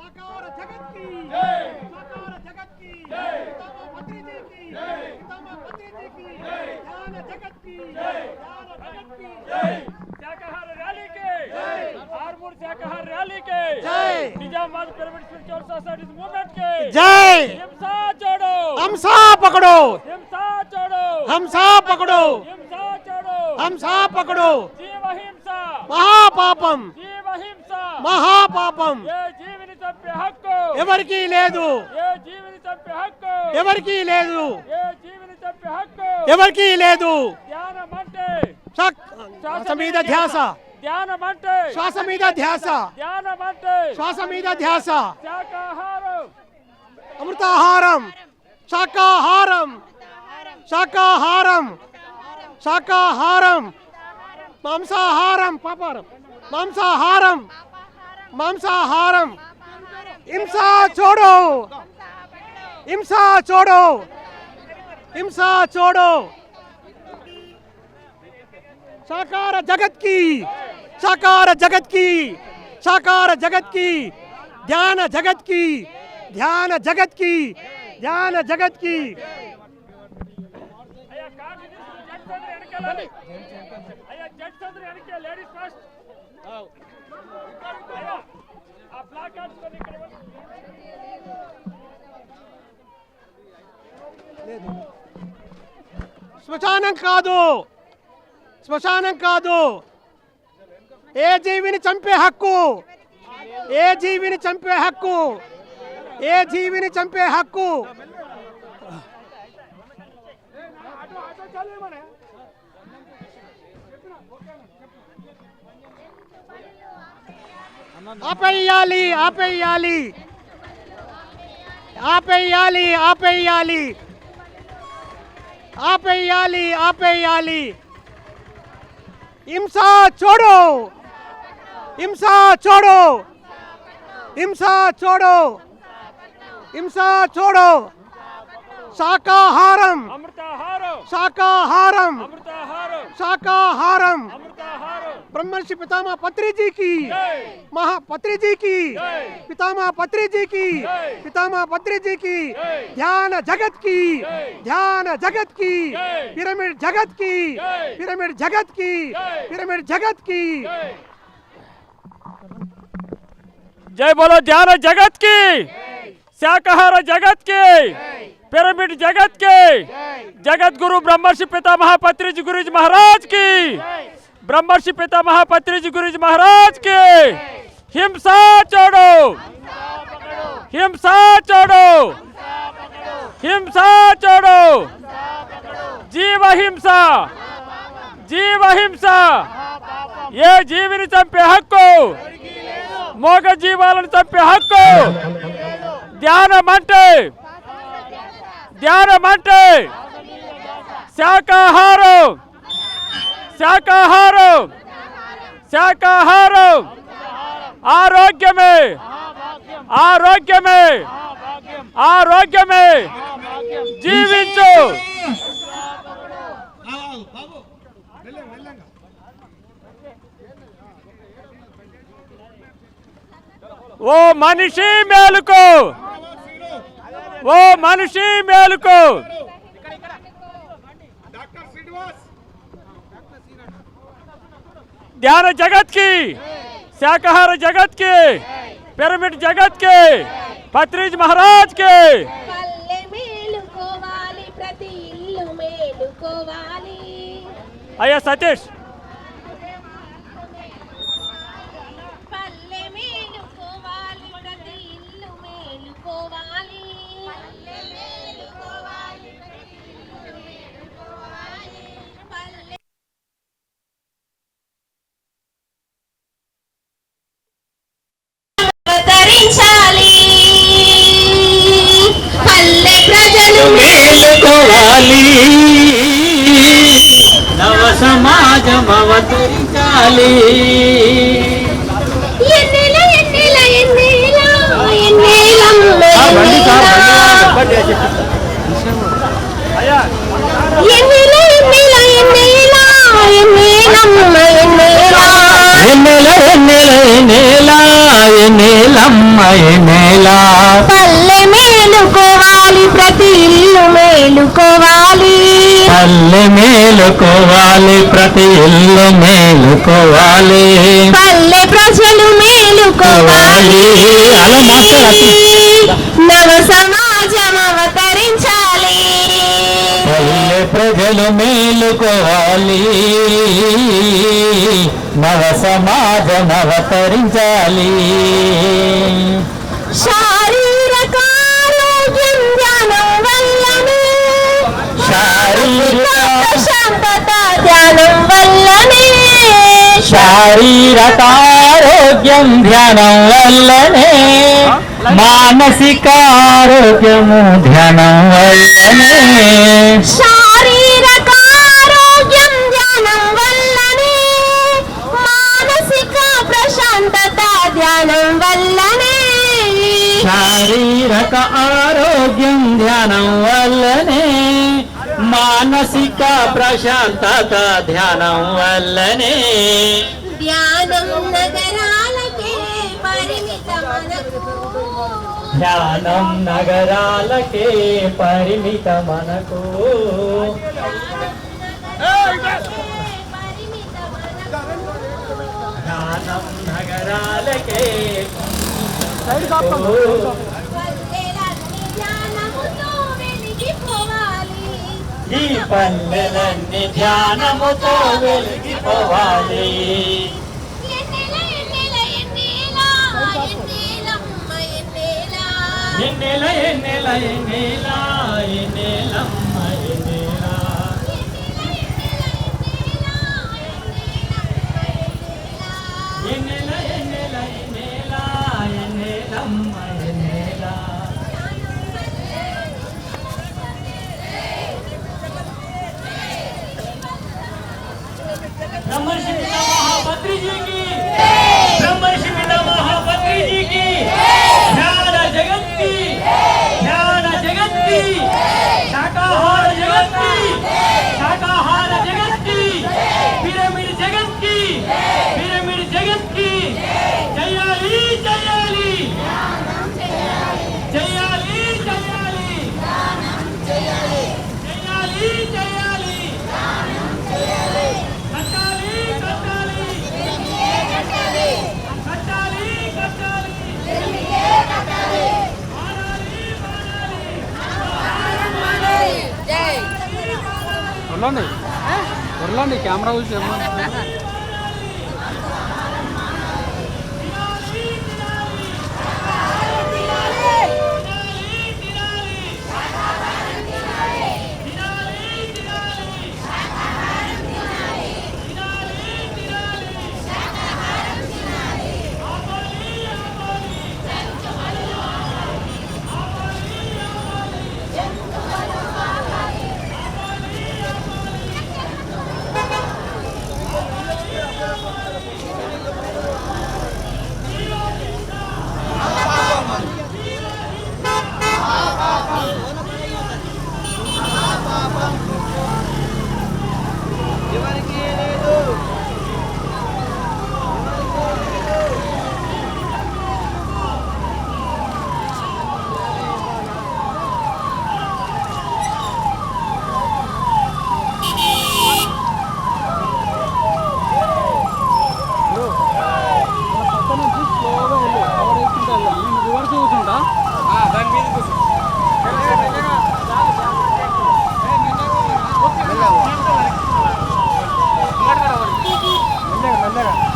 साकार जगत की जय, साकार जगत की जय, पितामह पत्री जी की जय, पितामह पत्री जी की जय, ज्ञान जगत की जय, ज्ञान जगत की जय, శాకాహార ర్యాలీకి జై, ఆర్మూర్ శాకాహార ర్యాలీకి जय, Nizamabad pyramid spiritual societies movement కి जय, హింసా छोड़ो, हमसा पकड़ो, హింసా छोड़ो, हमसा पकड़ो, హింసా छोड़ो, हमसा पकड़ो, జీవ హింస, महापापम, జీవ హింస, महापापम ఏ జీవిని చంపే హక్కు, ఎవరికి లేదు, ఏ జీవిని చంపే హక్కు, ఎవరికి లేదు, ఏ జీవిని చంపే హక్కు, ఎవరికి లేదు. ధ్యానం అంటే శ్వాస మీద ధ్యాస, ధ్యానం అంటే శ్వాస మీద ధ్యాస, ధ్యానం అంటే శ్వాస మీద ధ్యాస. శాకాహారం, అమృతాహారం, శాకాహారం, శాకాహారం, శాకాహారం, మాంసాహారం, పాపారం, మాంసాహారం, మాంసాహారం. హింసా छोड़ो, హింసా छोड़ो, హింసా छोड़ो. साकार जगत की, साकार जगत की, साकार जगत की, ध्यान जगत की, ध्यान जगत की, ध्यान जगत की. అయ్యా కార్డు తీసుకుని జడ్జ్ అందరూ వెనకాలండి. అయ్యా జడ్జ్ అందరూ వెనకే, లేడీస్ ఫస్ట్. అయ్యా ఆ బ్లాక్ కార్డ్స్ కొని ఇక్కడ ఇవ్వండి. శ్మశానం కాదు, శ్మశానం కాదు. ఏ జీవిని చంపే హక్కు, ఏ జీవిని చంపే హక్కు, ఏ జీవిని చంపే హక్కు. ఆపేయాలి, ఆపేయాలి, ఆపేయాలి, ఆపేయాలి, ఆపేయాలి, ఆపేయాలి. హింసా छोड़ो, హింసా छोड़ो, హింసా छोड़ो, హింసా छोड़ो. శాకాహారం, అమృతాహారం, శాకాహారం, అమృతాహారం, శాకాహారం. అమృతాహారం. ब्रह्मर्षि पितामह पत्री जी की జై, महापत्री जी की, జై, पितामह पत्री जी की, जय। पितामह पत्री जी की, जय। ध्यान जगत की, जय। ध्यान जगत की, जय। पिरामिड जगत की, जय। पिरामिड जगत की, जय। पिरामिड जगत की. జై. జై బోలో ధ్యాన జగత్ కి, శాకాహార జగత్ కి, పిరమిడ్ జగత్ కి, జగత్ గురు బ్రహ్మర్షి పితామహ పత్రిజీ గురుజీ మహారాజ్ కి, ब्रह्मर्षि पितामह पत्री जी गुरुजी महाराज के. हिंसा छोड़ो, हिंसा छोड़ो, हिंसा छोड़ो, जीव हिंसा, जीव हिंसा. ये जीविని చంపే హక్కు, మోగ జీవాలను చంపే హక్కు. ధ్యానం అంటే, ధ్యానం అంటే శాకాహారం, శాకాహారం, శాకాహారం. ఆరోగ్యమే, ఆరోగ్యమే, ఆరోగ్యమే. జీవించు. ఓ మనిషి మేలుకో, ఓ మనిషి మేలుకో. ध्यान जगत की, शाकाहार जगत के, पिरामिड जगत के, पत्रीज महाराज के. పల్లె మేలుకోవాలి, ప్రతి ఇల్లు మేలుకోవాలి. అయ్యా సతీష్. పల్లె మేలుకోవాలి, ప్రతి ఇల్లు మేలుకోవాలి. పల్లె మేలుకోవాలి, ప్రతి ఇల్లు మేలుకోవాలి. పల్లె అవతరించాలి, పల్లె ప్రజలు మేలుకోవాలి, నవ సమాజం అవతరించాలి. ఎన్నెల ఎన్నెల ఎన్నెల ఎన్నెలమ్మ ఎన్నెల ఎన్నెల ఎన్నెల ఎన్నెలమ్మ ఎన్నెల ఎన్నెల ఎన్నెల ఎన్నెల ఎన్నెలమ్మ ఎన్నెల మేలుకోవాలి, ప్రతి ఇల్లు మేలుకోవాలి, పల్లె ప్రజలు మేలుకోవాలి, అలా మాట్లాడాలి. నవ సమాజం అవతరించాలి, పల్లె ప్రజలు మేలుకోవాలి, నవ సమాజం అవతరించాలి. శారీరక ఆరోగ్యం ధ్యానం వల్లనే, శారీరక ప్రశాంతత ధ్యానం వల్లనే, శారీరక ఆరోగ్యం ధ్యానం వల్లనే, మానసిక ఆరోగ్యము ధ్యానం వల్లనే, శారీరక ఆరోగ్యం ధ్యానం వల్లనే, మానసిక ప్రశాంతత ధ్యానం వల్లనే, శారీరక ఆరోగ్యం ధ్యానం వల్లనే, మానసిక ప్రశాంతత ధ్యానం వల్లనే, ధ్యానం నగరాలకే పరిమితమనకు, ధ్యానం నగరాలకే పరిమితమనకు, ధ్యానం నగరాలకే ఈ పల్లెలన్నీ ధ్యానముతో వెలిగిపోవాలి. ఎన్నెల ఎన్నెల ఎన్నెల ఎన్నెలమ్మ ఎన్నెల, ఎన్నెల ఎన్నెల ఎన్నెల ఎన్నెలమ్మ ఎన్నెల. ब्रह्मर्षि पिता महापत्री जी की, ब्रह्मर्षि पिता महापत्री जी की, ध्यान जगत की, ध्यान जगत की, शाकाहार जगत की, शाकाहार जगत की, पिरामिड जगत की, पिरामिड जगत की, जयाली जयाली जयाली जयाली जयाली जयाली कट्टाली कट्टाली कट्टाली कट्टाली వర్లండి కెమెరా చూసి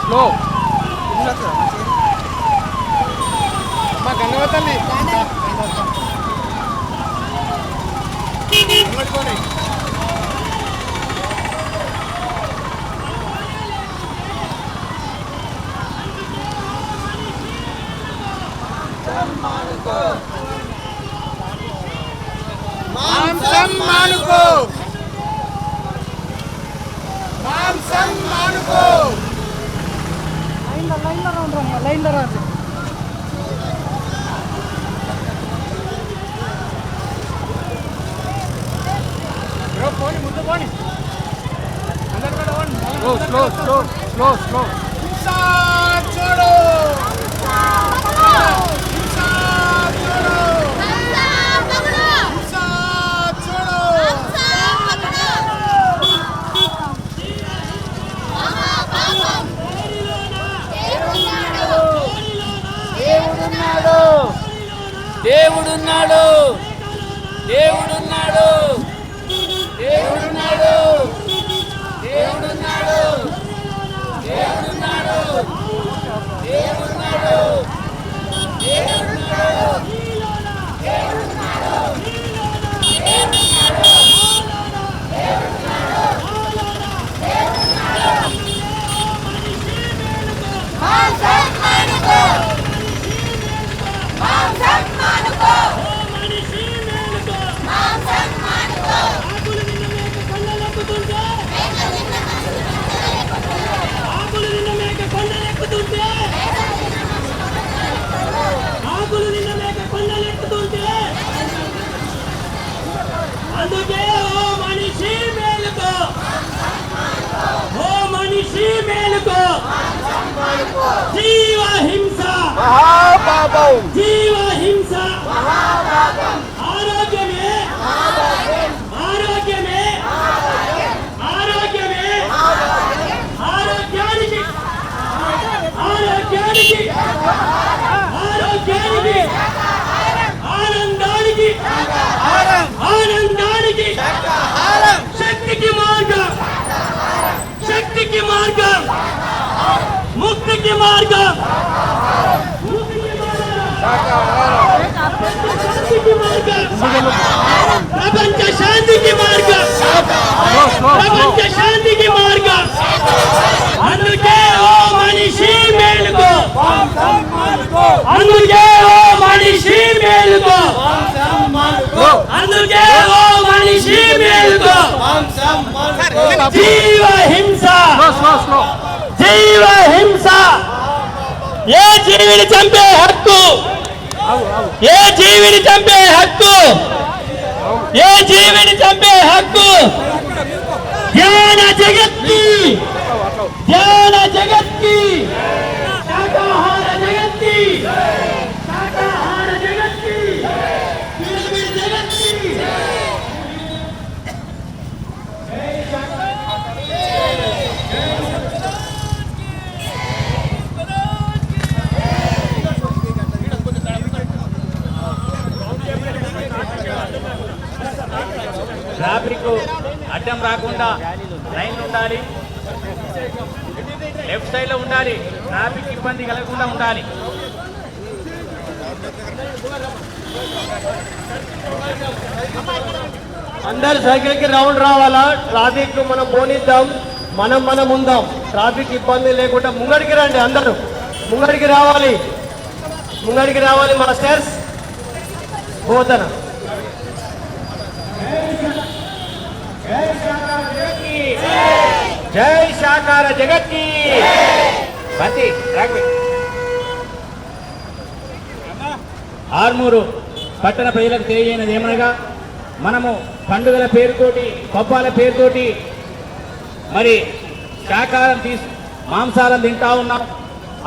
స్లో మా గంగవతల్లి మాంసం మానుకో మాంసం మానుకో లైన్లో రాండి పోని ముందు పోని స్లో స్లో స్లో స్లో చూడు దేవుడున్నాడు దేవుడున్నాడు దేవుడున్నాడు దేవుడున్నాడు దేవుడున్నాడు దేవుడున్నాడు అందుకే ఓ మనిషి మేలుకో ఓ మనిషి మేలుకో జీవ హింస జీవ హింస ఆరోగ్యమే ఆరోగ్యమే ఆరోగ్యమే ఆరోగ్యానికి ఆరోగ్యానికి ఆరోగ్యానికి ఆనందానికి ఆనందానికి శక్తికి మార్గం శక్తికి మార్గం ముక్తికి మార్గం ప్రపంచ శాంతికి మార్గం ప్రపంచ శాంతికి మార్గం అందుకే ఓ మనిషి మేలుకో అందుకే ఓ మనిషి మేలుకో అందుకే ఓ మనిషి మేలుకో జీవ హింస జీవ హింస ఏ జీవిని చంపే హక్కు ఏ జీవిని చంపే హక్కు ఏ జీవిని చంపే హక్కు జ్ఞాన జగత్కి జ్ఞాన జగత్కి శాకాహార జగత్కి శాకాహార జగత్కి జగత్కి ట్రాఫిక్ అడ్డం రాకుండా లైన్ ఉండాలి లెఫ్ట్ సైడ్ లో ఉండాలి ట్రాఫిక్ ఇబ్బంది కలగకుండా ఉండాలి అందరు సైకిల్కి రౌండ్ రావాలా ట్రాఫిక్ మనం పోనిద్దాం మనం ఉందాం ట్రాఫిక్ ఇబ్బంది లేకుండా ముంగడికి రండి అందరూ ముంగడికి రావాలి మాస్టర్స్ బోధన జై శాకార జగత్కి బంతి ఆర్మూరు పట్టణ ప్రజలకు తెలియజేయనది ఏమనగా మనము పండుగల పేరుతోటి పబ్బాల పేరుతోటి మరి శాకారం మాంసాలను తింటా ఉన్నాం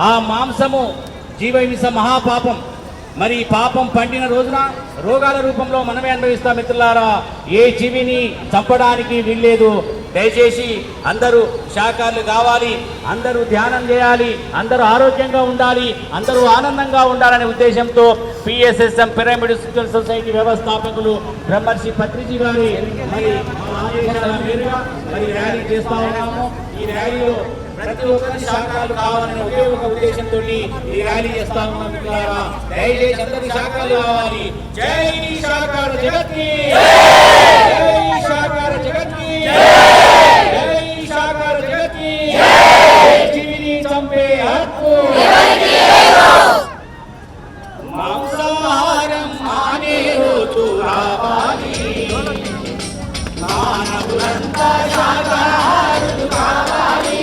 ఆ మాంసము జీవహింస మహాపాపం మరి ఈ పాపం పండిన రోజున రోగాల రూపంలో మనమే అనుభవిస్తాం మిత్రులారా ఏ జీవిని చంపడానికి వీల్లేదు దయచేసి అందరూ శాకాహారులు కావాలి అందరూ ధ్యానం చేయాలి అందరూ ఆరోగ్యంగా ఉండాలి అందరూ ఆనందంగా ఉండాలనే ఉద్దేశంతో పిఎస్ఎస్ఎం పిరమిడ్ స్పిరిచువల్ సొసైటీ వ్యవస్థాపకులు బ్రహ్మర్షి పత్రిజీ గారి మరి ఆదేశాల మేరకు మరి ర్యాలీ చేస్తా ఉన్నాము ఈ ర్యాలీలో ప్రతి ఒక్కరి శాఖలు కావాలనే ఒకే ఒక ఉద్దేశంతో ఈ ర్యాలీ చేస్తా ఉన్నాం మిత్రులారా దయచేసి అందరి శాఖలు కావాలి జై శాకార జగత్కి జై శాకార జగత్కి జై శాకార జగత్కి జీవిని చంపే హక్కు మాంసాహారం మానే రోజు రావాలి మానవులంతా శాకాహారులు కావాలి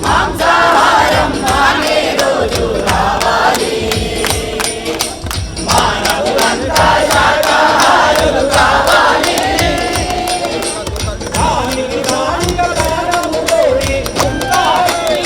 మాంసాహారం మానే రోజు రావాలి మానవులంతా శాకాహారులు కావాలి దానికి దానిగా ప్రాణముతోటి ఉండాలి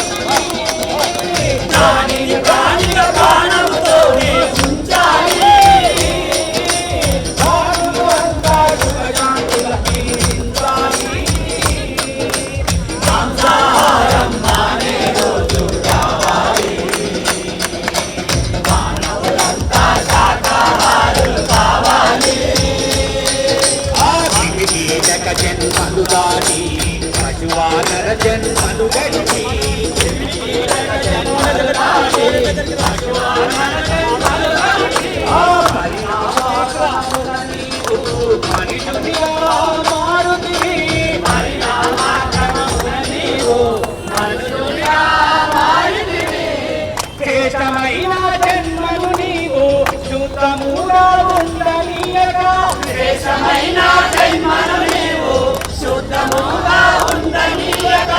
శ్రేష్టమైన జన్మను నీవు శుద్ధముగా ఉండనీయక శ్రేష్టమైన జన్మను నీవు శుద్ధముగా ఉండనీయక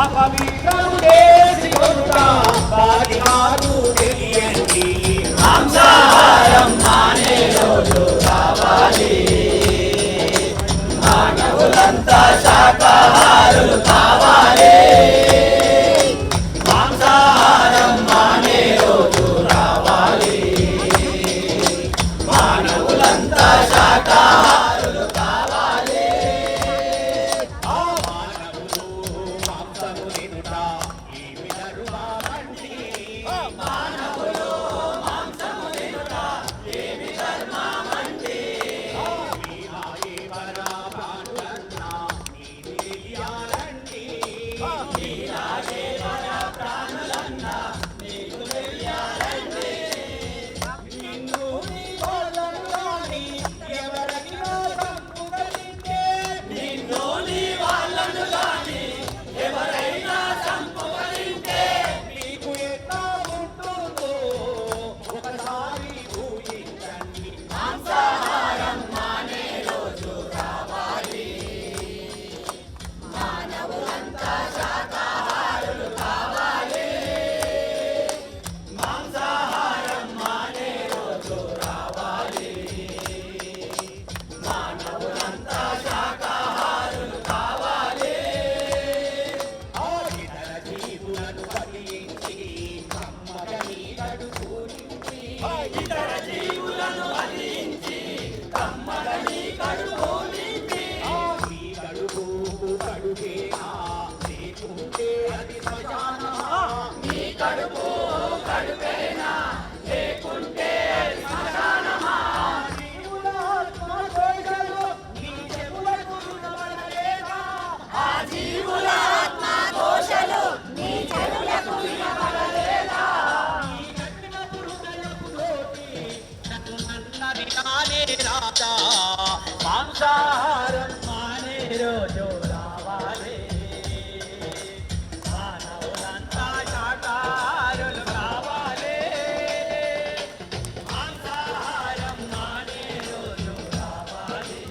అపవిత్రం చేసి కొనుట వారి మారు తెలియండి మాంసాహారం మానే రోజు రావాలి మానవులంతా శాకాహారులు కావాలి మాంసాహారం మానే రోజు రావాలి మానవులంతా శాకాహారులు కావాలి ఆ మానవులు మాంసము తినుట ఏమి ధర్మమండి మానవులు మాంసము తినుట ఏమి ధర్మమండి మీరాయే వరా ప్రాణులన్నా నీది తెలియాలండి మీరాయే వరా ప్రాణులన్నా నీకు తెలియాలండి నిన్ను నీ వాళ్ళను గాని ఎవరికి చంపుగలింటే నిన్ను నీ వాళ్ళను గాని ఎవరైనా చంపుగలింటే నీకు ఎట్లా ఉంటుందో ఒకసారి ఊహించండి మాంసాహారం మానే రోజు రావాలి మానవులంతా శాకాహారులు కావాలి మాంసాహారం మానే రోజు రావాలి మానవులంతా శాకాహారులు కావాలి ఆ ఇతర జీవులను వధించి కమ్మగని కడుపు నింపి ఇతర జీవులను వధించి కమ్మగని కడుపు నింపి ఈ కడుపు కడుపేనా లేకుంటే అది శ్మశానమా నీ కడుపు కడుపేనా లేకుంటే అది శ్మశానమా జీవుల ఆత్మ కోశలు నీ చెవులకు వినబడలేదా ఆ జీవుల ఆత్మ కోశలు నీ చెవులకు వినబడలేదా నీ కట్టిన హృదయపు తోటి నన్ను నన్నది నానే రాదా మాంసాహారం మానే రోజు రావాలి మానవులంతా శాకాహారులు కావాలి మాంసాహారం మానే రోజు రావాలి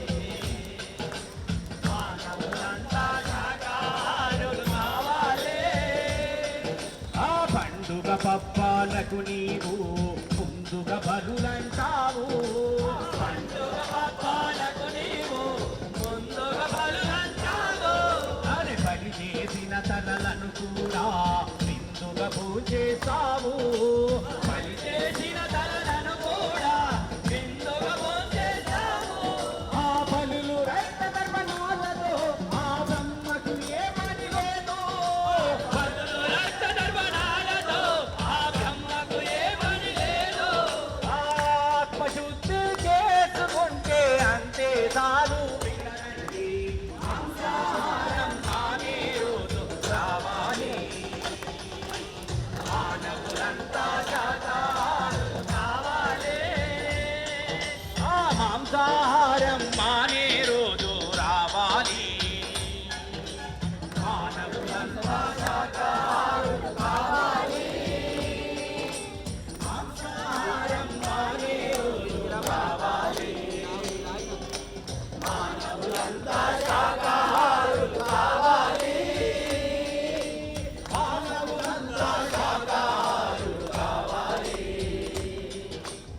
మానవులంతా శాకాహారులు కావాలి ఆ పండుగ పప్పాలకు నీవు ముందుగా బలులంటావు పండుగ పప్పాలకు నీవు ముందుగా బలులంటావు అరే బలి చేసిన తలలను కూడా విందుగా పూజేస్తావు బలి చేసిన తలలను కూడా విందుగా పూజేస్తావు ఆ బలులు రక్త ధర్మనాలతో ఆ బ్రహ్మకు ఏ పని లేదు బలులు రక్త ధర్మనాలతో ఆ బ్రహ్మకు ఏ పని లేదు ఆత్మశుద్ధి చేసుకుంటే అంతే చాలు వినండి మాంసాహారం మానే రోజు రావాలి మానవులంతా శాకాహారులు కావాలి ఆ మాంసాహారం మానే రోజు రావాలి మానవులంతా శాకాహారులు కావాలి మాంసాహారం మానే రోజు రావాలి మానవులంతా శాకాహారులు కావాలి మానవులంతా శాకాహారులు కావాలి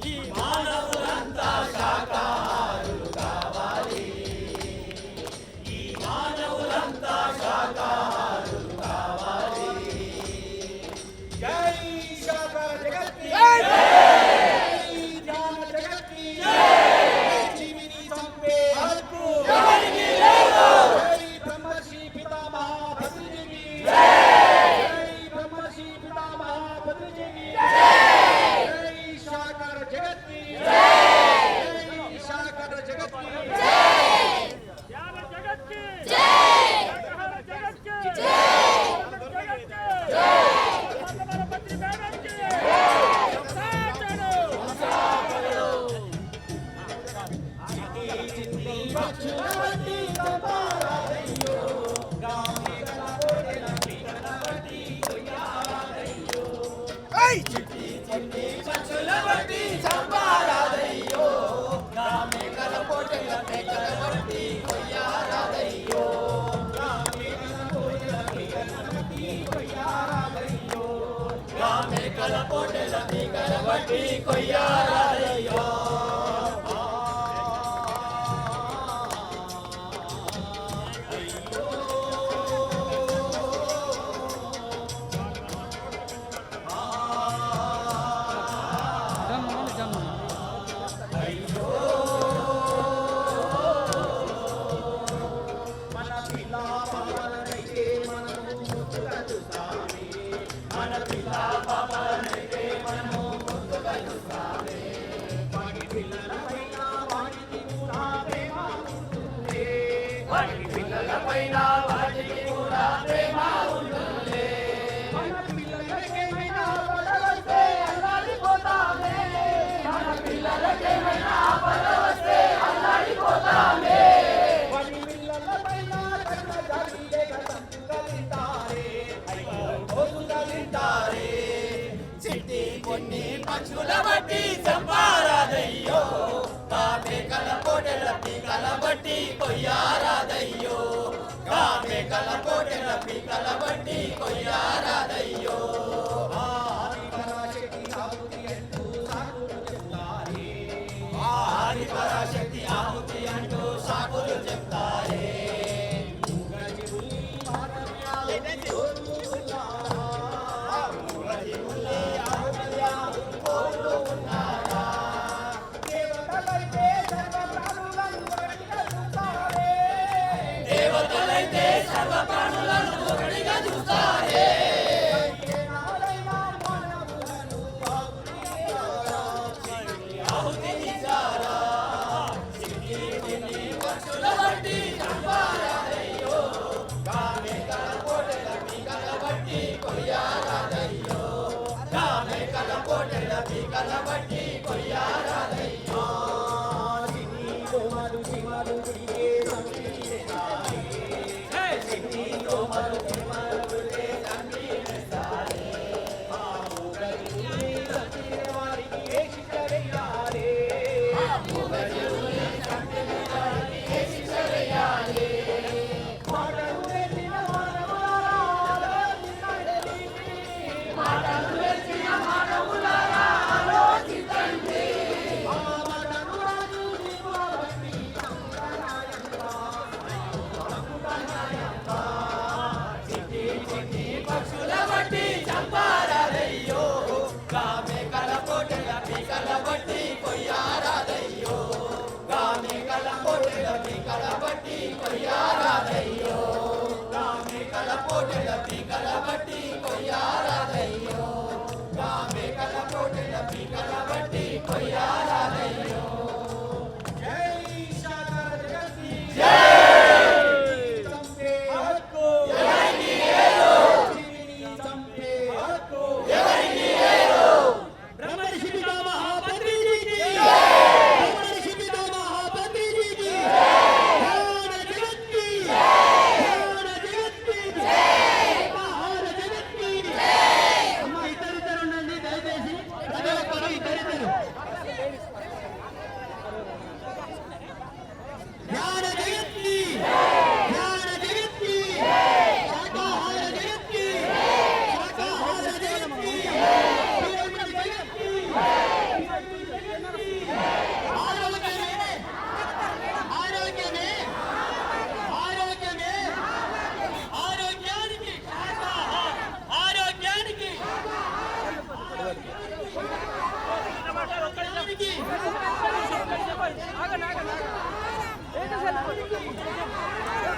ఈ మానవులంతా శాకాహారులు కావాలి ఈ మానవులంతా శాకాహారులు కావాలి జై శాకార జగత్కి జై జ్ఞాన జగత్కి జీవిని చంపే హక్కు ఎవరికి లేదు జై బ్రహ్మర్షి పితామహ భద్రజీకి జై బ్రహ్మర్షి పితామహ భద్రజీకి జై శాకార జగత్కి జై శాకార జగత్కి ధ్యాన జగత్కి జై శాకాహార జగత్కి జై జగత్కి జై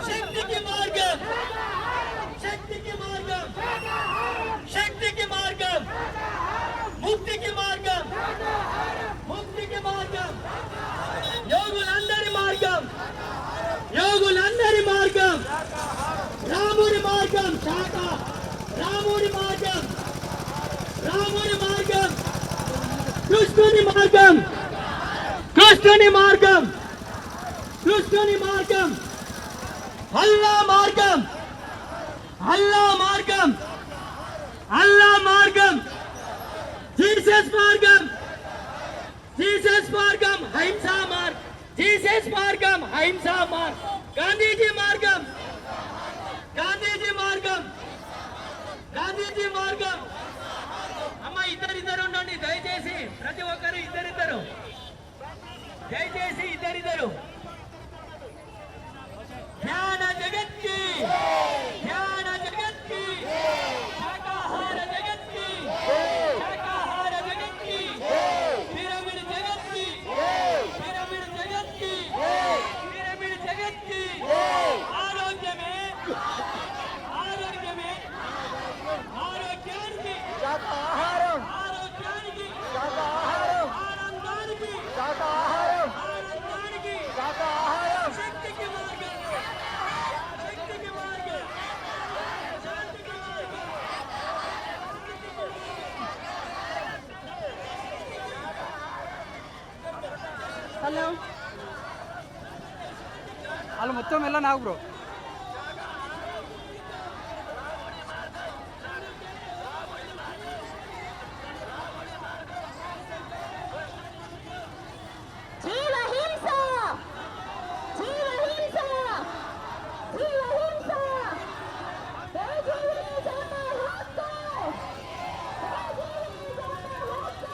శక్తికి మార్గం, శక్తికి మార్గం, శక్తికి మార్గం, ముక్తికి మార్గం, ముక్తికి మార్గం, యోగులందరి మార్గం, యోగులందరి మార్గం, రాముడి మార్గం, శాఖ రాముడి మార్గం, రాముడి మార్గం, కృష్ణుని మార్గం, కృష్ణుని మార్గం, కృష్ణుని మార్గం, అల్లా మార్గం, అల్లా మార్గం, అల్లా మార్గం, జీసస్ మార్గం, జీసస్ మార్గం అహింసా మార్గం, జీసస్ మార్గం అహింసా మార్గం, గాంధీజీ మార్గం, గాంధీజీ మార్గం, గాంధీజీ మార్గం. అమ్మ ఇద్దరిద్దరు ఉండండి దయచేసి, ప్రతి ఒక్కరు ఇద్దరిద్దరు, దయచేసి ఇద్దరిద్దరు. ధ్యాన జగత్ కి, ధ్యాన జగత్ కి, శాకాహార జగత్ కి, శాకాహార జగత్ కి, పిరమిడ్ జగత్ కి, పిరమిడ్ జగత్ కి, పిరమిడ్ జగత్ కి. ఆరోగ్యమే, ఆరోగ్యమే, ఆరోగ్యానికి, శాకాహారం, ఆరోగ్యానికి, శాకాహారం, ఆనందానికి, శాకాహారం, ఆనందానికి, శాకాహారం. శక్తికి మార్గం, శక్తికి మార్గం, శాంతికి మార్గం. హలో వాళ్ళు మొత్తం వెళ్ళా నాకు బ్రో. జీవ హింస, జీవ హింస, జీవ హింస. దయచేసి జన హక్కు, దయచేసి జన హక్కు.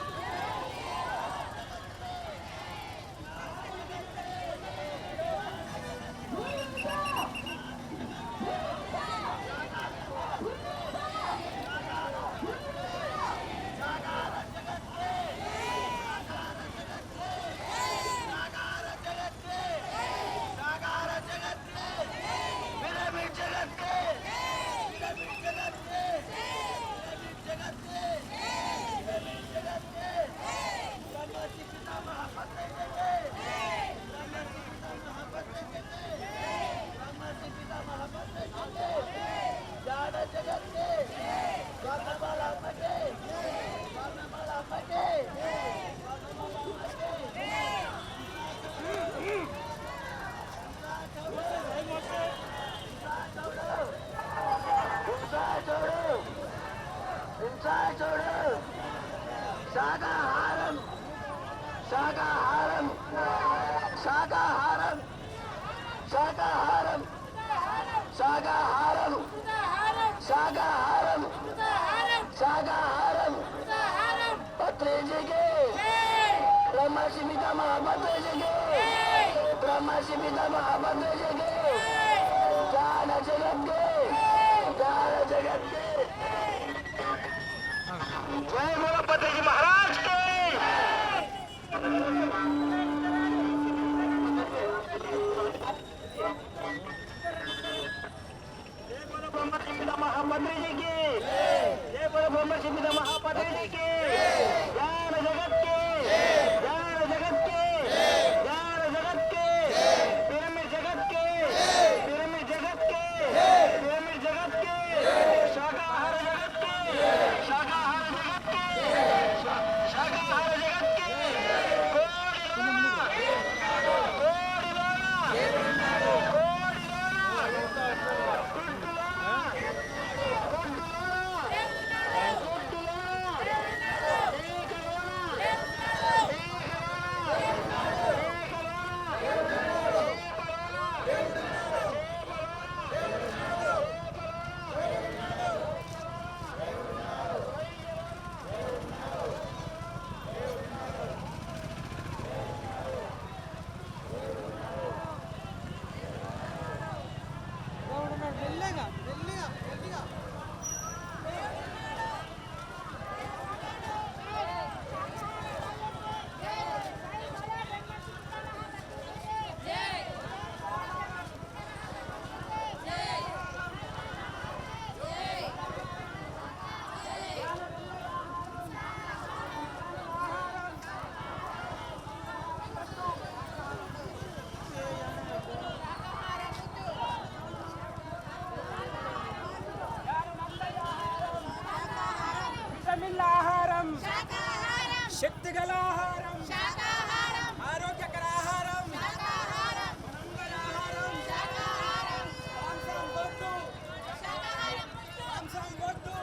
శాకాహారం, శాకాహారం, శాకాహారం, శాకాహారం, శాకాహారం, శాకాహారం, శాకాహారం. పత్రిజీకి, బ్రహ్మర్షి పితామహ పత్రిజీకి, బ్రహ్మర్షి పితామహ పత్రిజీకి. జ్ఞాన జగత్కి, జ్ఞాన జగత్కి. जय बोलो पत्रिजी महाराज की। जय बोलो ब्रह्मर्षि पिता महापत्रिजी की, जय बोलो ब्रह्मर्षि पिता महापत्रिजी की. ज्ञान जगत की, ज्ञान जगत की, ज्ञान जगत की, पिरामिड जगत की, पिरामिड जगत की, पिरामिड जगत की, शाकाहार जगत की, शाकाहार जगत की, शाकाहार जगत की. कोड़ी लोना, कोड़ी लोना, कोड़ी लोना, कुट्टू लोना, कुट्टू लोना, कुट्टू लोना, एक लोना, एक लोना, एक ఆహారం, శక్తిగల ఆహారం, ఆరోగ్యకర ఆహారం, మంగళాహారం, మాంసం వద్దు, మాంసం వద్దు.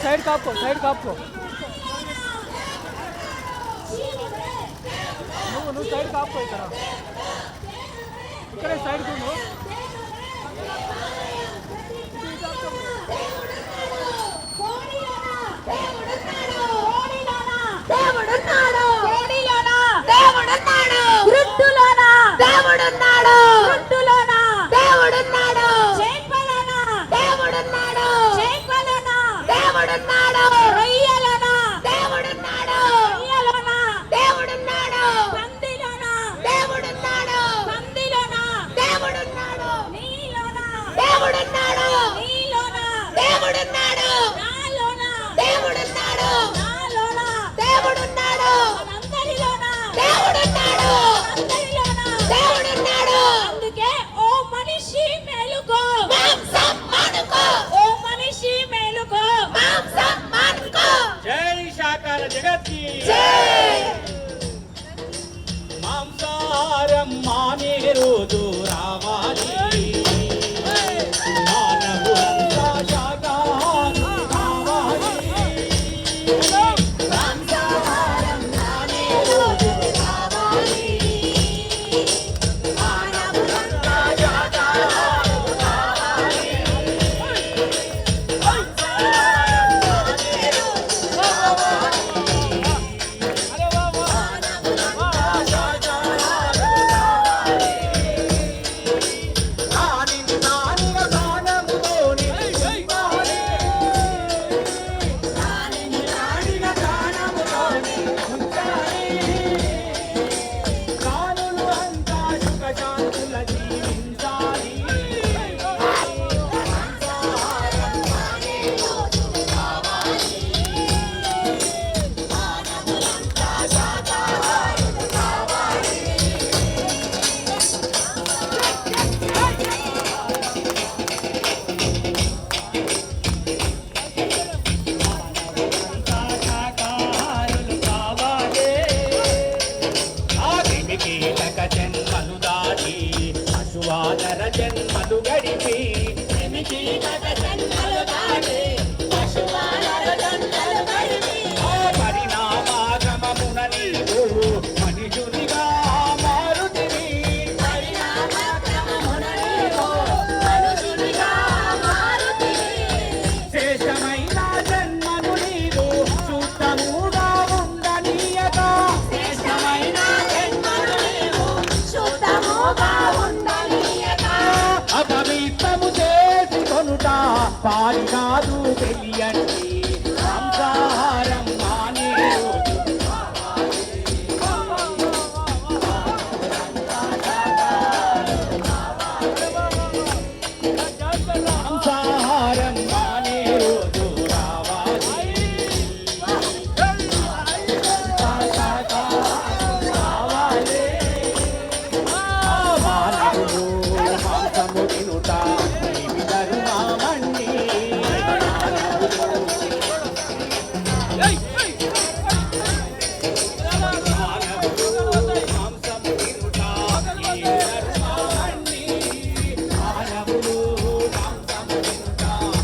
సైడ్ కాపుకో సైడ్ కాపుకో నువ్వు సైడ్ కాపుకో ఇక్కడే సైడ్ నువ్వు దేవుడున్నాడు దేవుడున్నాడు గుట్టులోన దేవుడున్నాడు గుట్టులోన దేవుడున్నాడు చేపలోన దేవుడున్నాడు చేపలోన దేవుడున్నాడు రొయ్యలోన దేవుడున్నాడు రొయ్యలోన దేవుడున్నాడు పందిలోన దేవుడున్నాడు పందిలోన దేవుడున్నాడు నీలోన దేవుడున్నాడు నీలోన దేవుడున్నాడు నాలోన దేవుడున్నాడు నాలోన దేవుడున్నాడు అందరిలోన దేవుడున్నాడు అందరిలోన దేవుడున్నాడు అందుకే ఓ మనిషి మేలుకో మాంసం మానుకో ఓ మనిషి మేలుకో మాంసం మానుకో జై శాకార జగత్కి జై మాంసాహారం మానే రోజు రావాలి మానవులంతా శాకాహారం కావాలి మాంసాహారం నానే రోజు కావాలి మానవులంతా శాకాహారం కావాలి మాంసాహారం నానే రోజు కావాలి మానవులంతా శాకాహారం కావాలి నానిని నానిగా ప్రాణముతోని ఉంచాలి. నానిని నానిగా ప్రాణముతోని ఉంచాలి. ప్రాణులు అంతా సుఖశాంతుల జీవించాలి. మాంసాహారం నానే రోజు కావాలి మానవులంతా శాకాహారం కావాలి శాకాహారులు కావాలి. ఆదిమి కీలక జన్మలు దాటి పశువానర జన్మలు గడిపి కీలక జన్మలు దాటి పశువానర జన్మలు గడిపి ఆ పరిణామాగమమున నీవు మనుషునిగా మారుతివి. పరిణామక్రమమున నీవు మనుషునిగా మారుతివి శ్రేష్టమైన జన్మను నీవు శుద్ధముగా ఉండనీయక శ్రేష్టమైన జన్మను నీవు శుద్ధముగా ఉండనీయక అపవిత్రము చేసి కొనుట పాడి కాదు తెలియండి. మాంసాహారం మానే రోజు మాంసాహారం మానే రోజు రావాలి. రావాలి. మానవులు మాంసము తినుట ఇవి ధర్మమండి. మానవులు మాంసము తినుట ఇవి ధర్మమండి. మానవులు మాంసము తినుట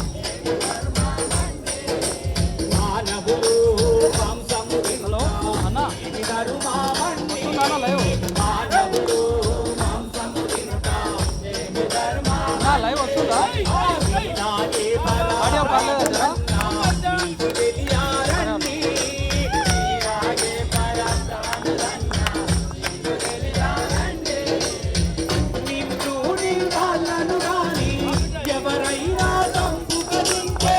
మానవులు మాంసము తినుట ఇవి ధర్మమండి. మానవులు మాంసము తినుట ఇవి ధర్మమండి. లైవ్ వస్తుందా నాకే ఆడియో పర్లేదా నీకు తెలియాలండి. నీరాగే పరబ్రహ్మన్నా నీకు తెలియాలండి. నిన్ను నీ వాళ్ళను గాని ఎవరైనా చంపుకనింటే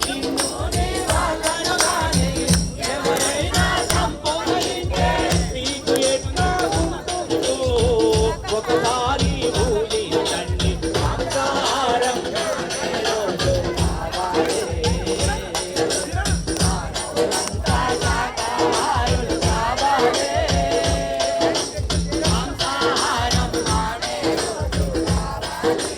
నిన్ను నీ వాళ్ళను గాని ఎవరైనా చంపుకనింటే నీకు ఎట్లా ఉంటుందో ఒకసారి ఊహించండి. మాంసాహారం రోజు కావాలి. మానవులంతా శాకాహారులు కావాలి. మాంసాహారం మానే రోజు కావాలి.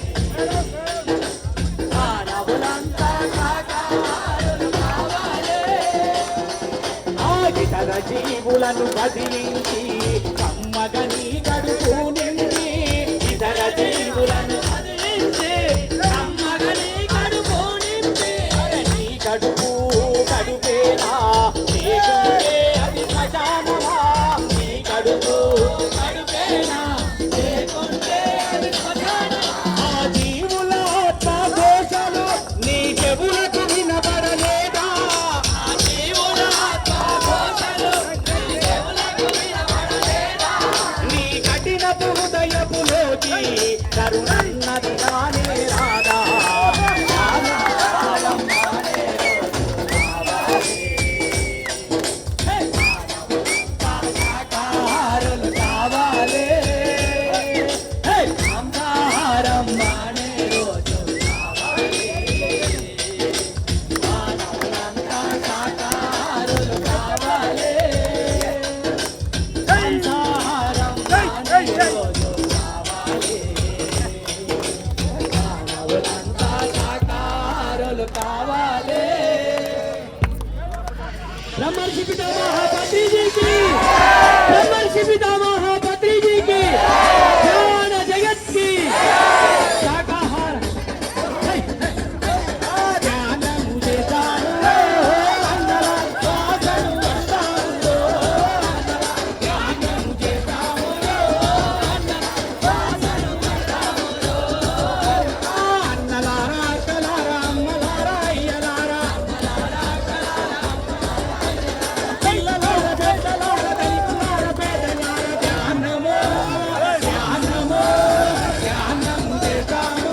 మానవులంతా శాకాహారులు కావాలి. ఇతర జీవులను కదిలించి కమ్మగని కడుపు నిండి ఇతర జీవులను కదిలించి కమ్మగని కడుపు నిండి నీ కడుపు ब्रह्मर्षि पितामह पत्री जी की, ब्रह्मर्षि पितामह पत्री जी की, ज्ञान जगत की शाकाहार ज्ञानम देतानु अंधरा स्वागनु वंदानु ज्ञानम देतानु अंधरा स्वागनु वंदानु अन्नलारा कलारा अम्मलारा अయ్యలారా పిల్లలారా పెద్దలారా దళితులారా పేదలారా ధ్యానము ధ్యానము ధ్యానం చేస్తాము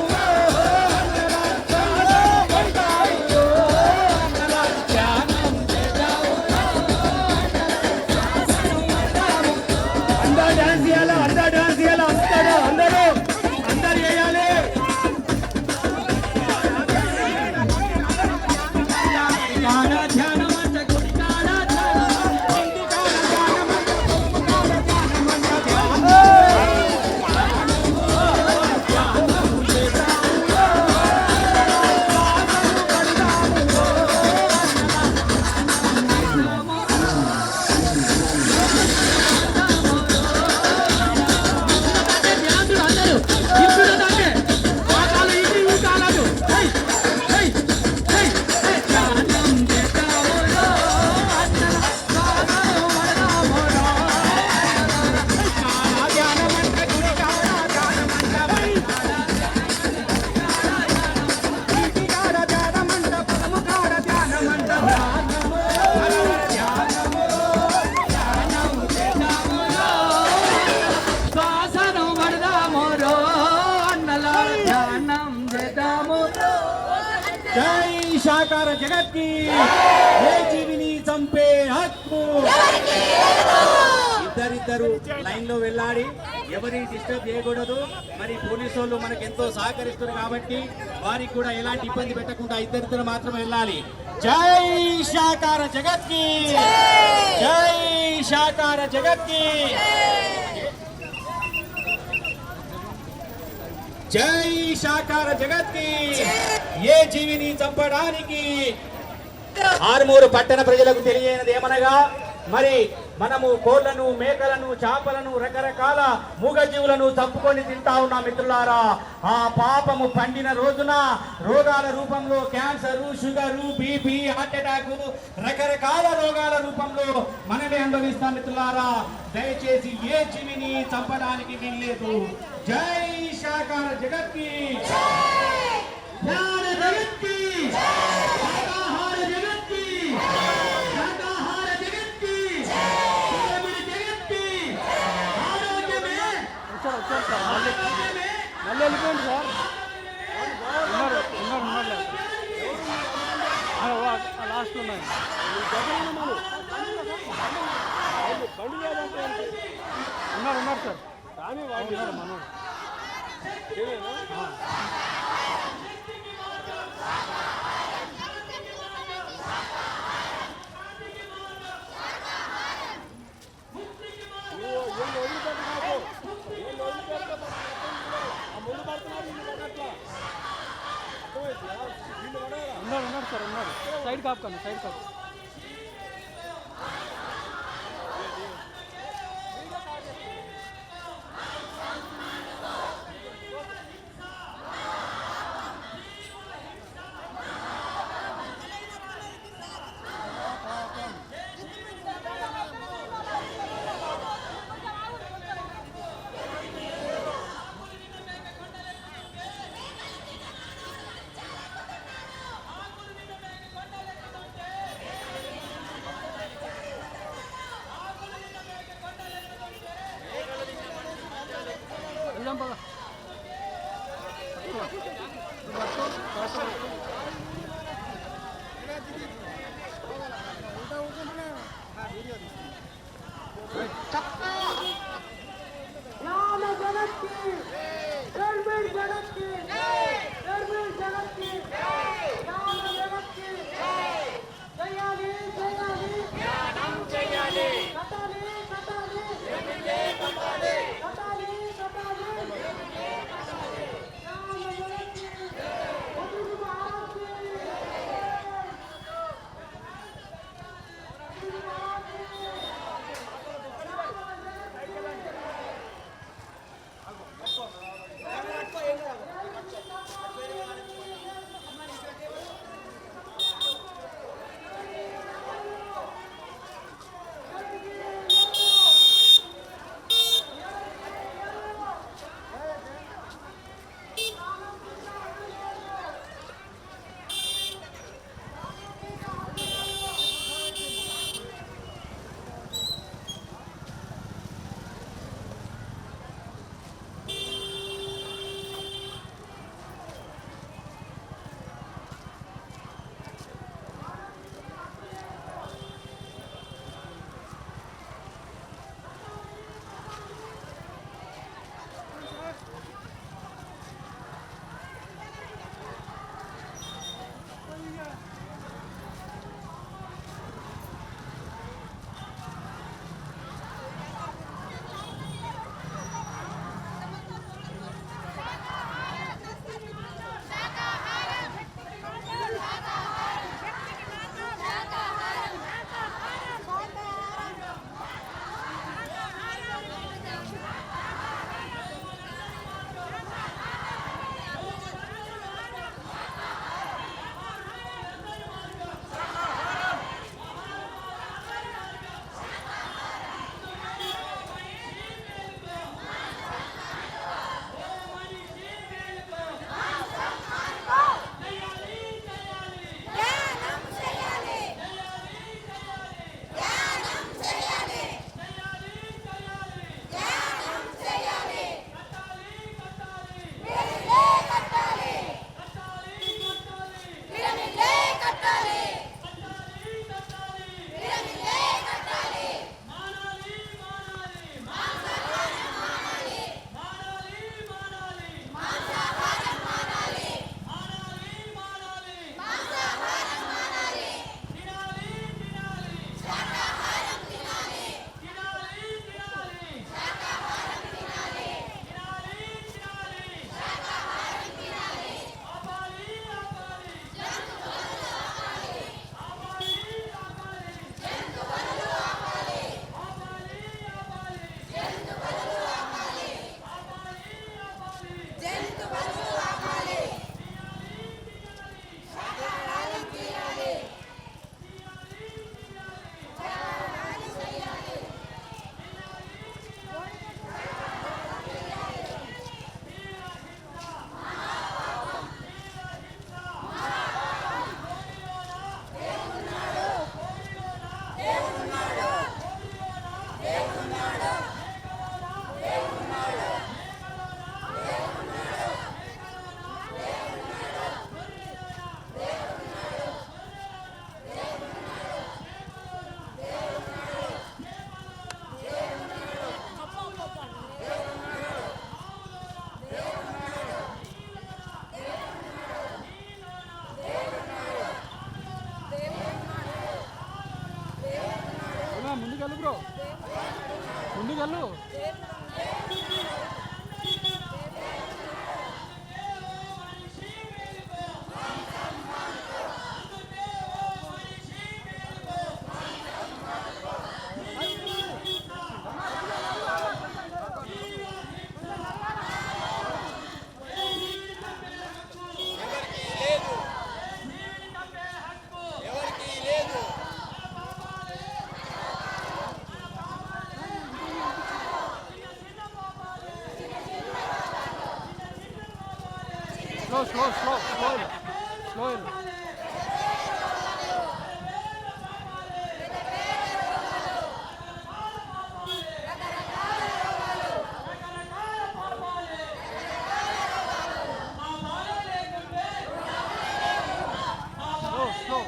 అందరూ డాన్స్ చేయాలి, అందరూ డాన్స్ చేయాలి, అందరూ చేయాలి. ధ్యాన ధ్యానం అంట గుడి కాడ ధ్యానం, ఇంటి కాడ ధ్యానం అంట, కొమ్ము కాడ ధ్యానం అంట, ధ్యానము ధ్యానము చేస్తాము జై శాకార జగత్కి, ఏ జీవిని చంపే హక్కు. ఇద్దరిద్దరు లైన్ లో వెళ్ళాడి, ఎవరిని డిస్టర్బ్ చేయకూడదు. మరి పోలీసు వాళ్ళు మనకు ఎంతో సహకరిస్తున్నారు కాబట్టి వారికి కూడా ఎలాంటి ఇబ్బంది పెట్టకుండా ఇద్దరిద్దరు మాత్రం వెళ్ళాలి. జై శాకార జగత్కి, జై శాకార జగత్కి, జై శాకార జగత్కి, ఏ జీవిని చంపడానికి. ఆర్మూరు పట్టణ ప్రజలకు తెలియనిది ఏమనగా, మరి మనము కోళ్లను, మేకలను, చేపలను, రకరకాల మూగజీవులను చంపుకొని తింటా ఉన్నాం మిత్రులారా. ఆ పాపము పండిన రోజున రోగాల రూపంలో cancer, sugar, BP, heart attack, రకరకాల రోగాల రూపంలో మనమే అనుభవిస్తాం మిత్రులారా. దయచేసి ఏ జీవిని చంపడానికి వీల్లేదు. జై శాకార జగత్కి, జ్ఞాన జగత్కి, శాకాహార జగత్కి, శాకాహార జగత్కి, పిరమిడ్ జగత్కి, ఆరోగ్యమే ఆరోగ్యమే. మళ్ళీ వెళ్ళిపోయింది సార్. లాస్ట్ ఉన్నాయి ఉన్నారు సార్. కానీ వాళ్ళు మనం ఉన్నారు సార్, ఉన్నారు. సైడ్ కాపుకాను, సైడ్ కాపు. ముందుకెళ్ళు బ్రో, ముందుకెళ్ళు. Slow.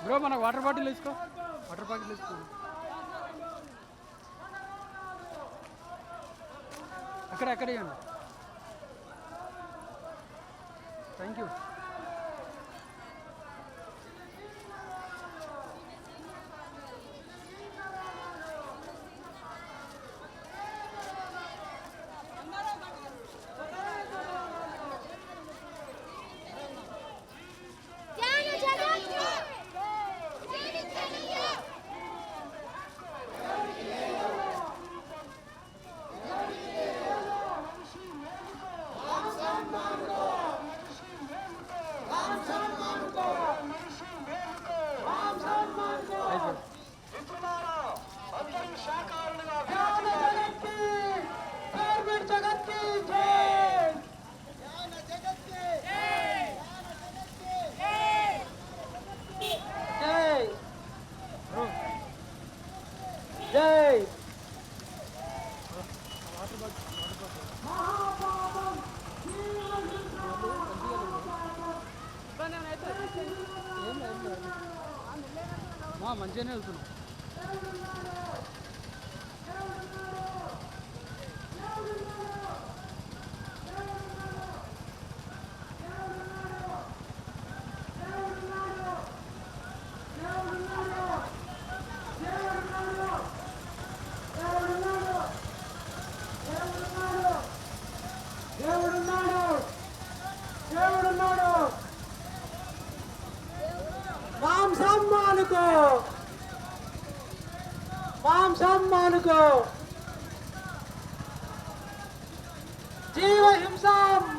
బ్రో మనకు వాటర్ బాటిల్ తీసుకో, వాటర్ బాటిల్ తీసుకో. అక్కడ ఇవ్వండి. Thank you. మంచిగానే వెళ్తున్నాం. మాంసమ్మానుకో జీవ హింస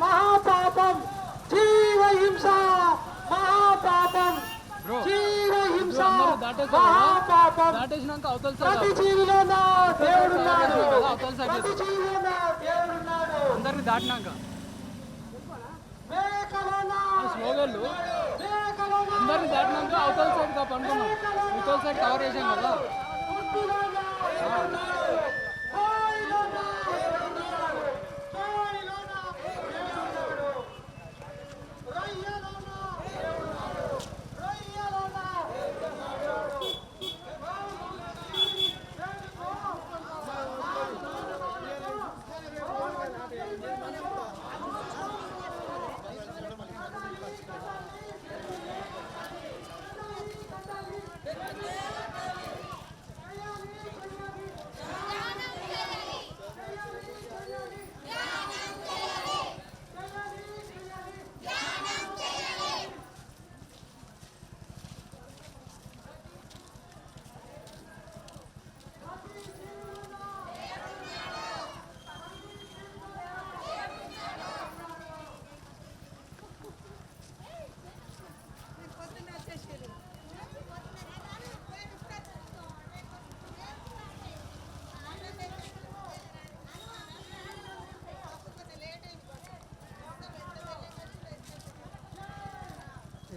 మహాపాపం, జీవ హింస మహాపాపం, జీవ హింస మహాపాపం. దాటేసినాక అవతల ప్రతి జీవిలోన దేవుడున్నాడు, ప్రతి జీవిలోన దేవుడున్నాడు. అందరిని దాటినాక మేకలోన స్లోగన్లు మేకలోన అందరిని దాటినాక అవతల సైడ్ పండుకున్నాం. అవతల సైడ్ కవర్ చేసాం కదా.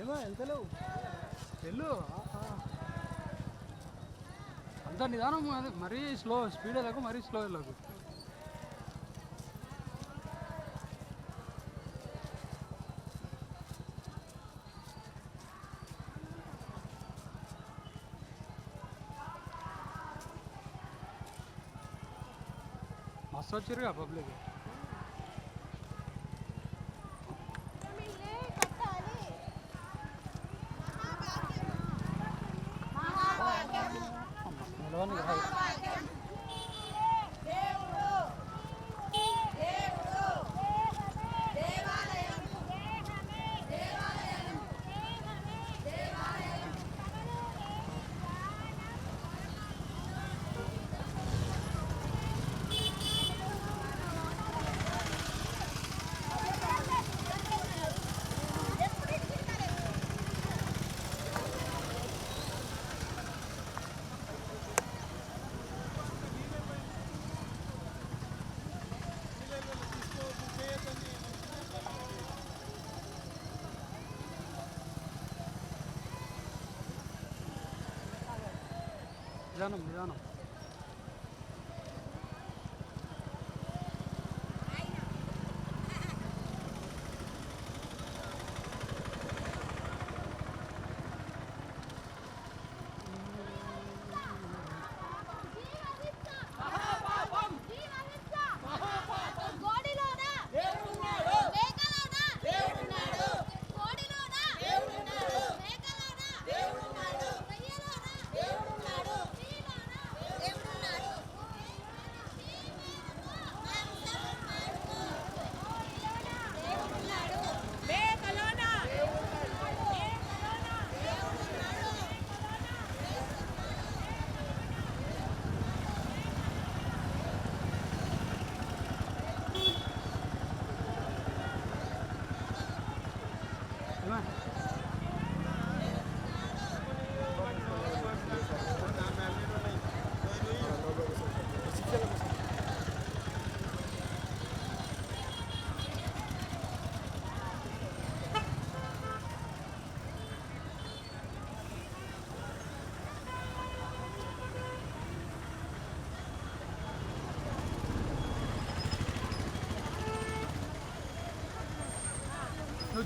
ఏమో వెళ్తలేవు, వెళ్ళు. అంత నిదానం, మరీ స్లో స్పీడ్ వెళ్ళకు, మరీ స్లో వెళ్ళకు. మస్తు వచ్చారుగా పబ్లిక్. నిదానం నిదానం.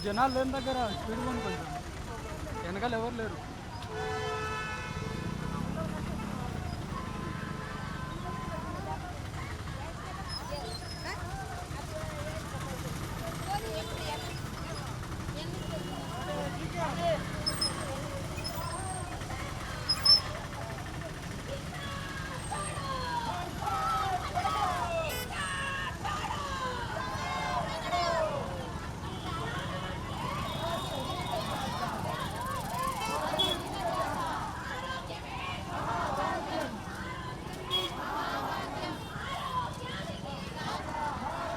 జనాలు లేని దగ్గర స్పీడ్ కొని కొంచెం వెనకాల ఎవరు లేరు.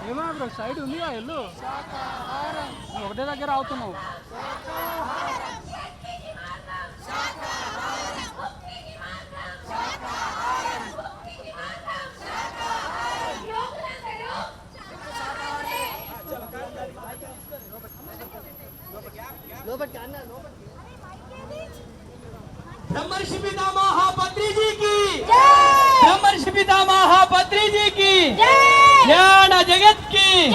ఏమో బ్రో సైడ్ ఉందిగా వెళ్ళు, నువ్వు ఒకటే దగ్గర అవుతున్నావు. ब्रह्मर्षि पितामह पत्री जी की ब्रह्मर्षि पितामह पत्री जी की ज्ञान जगत की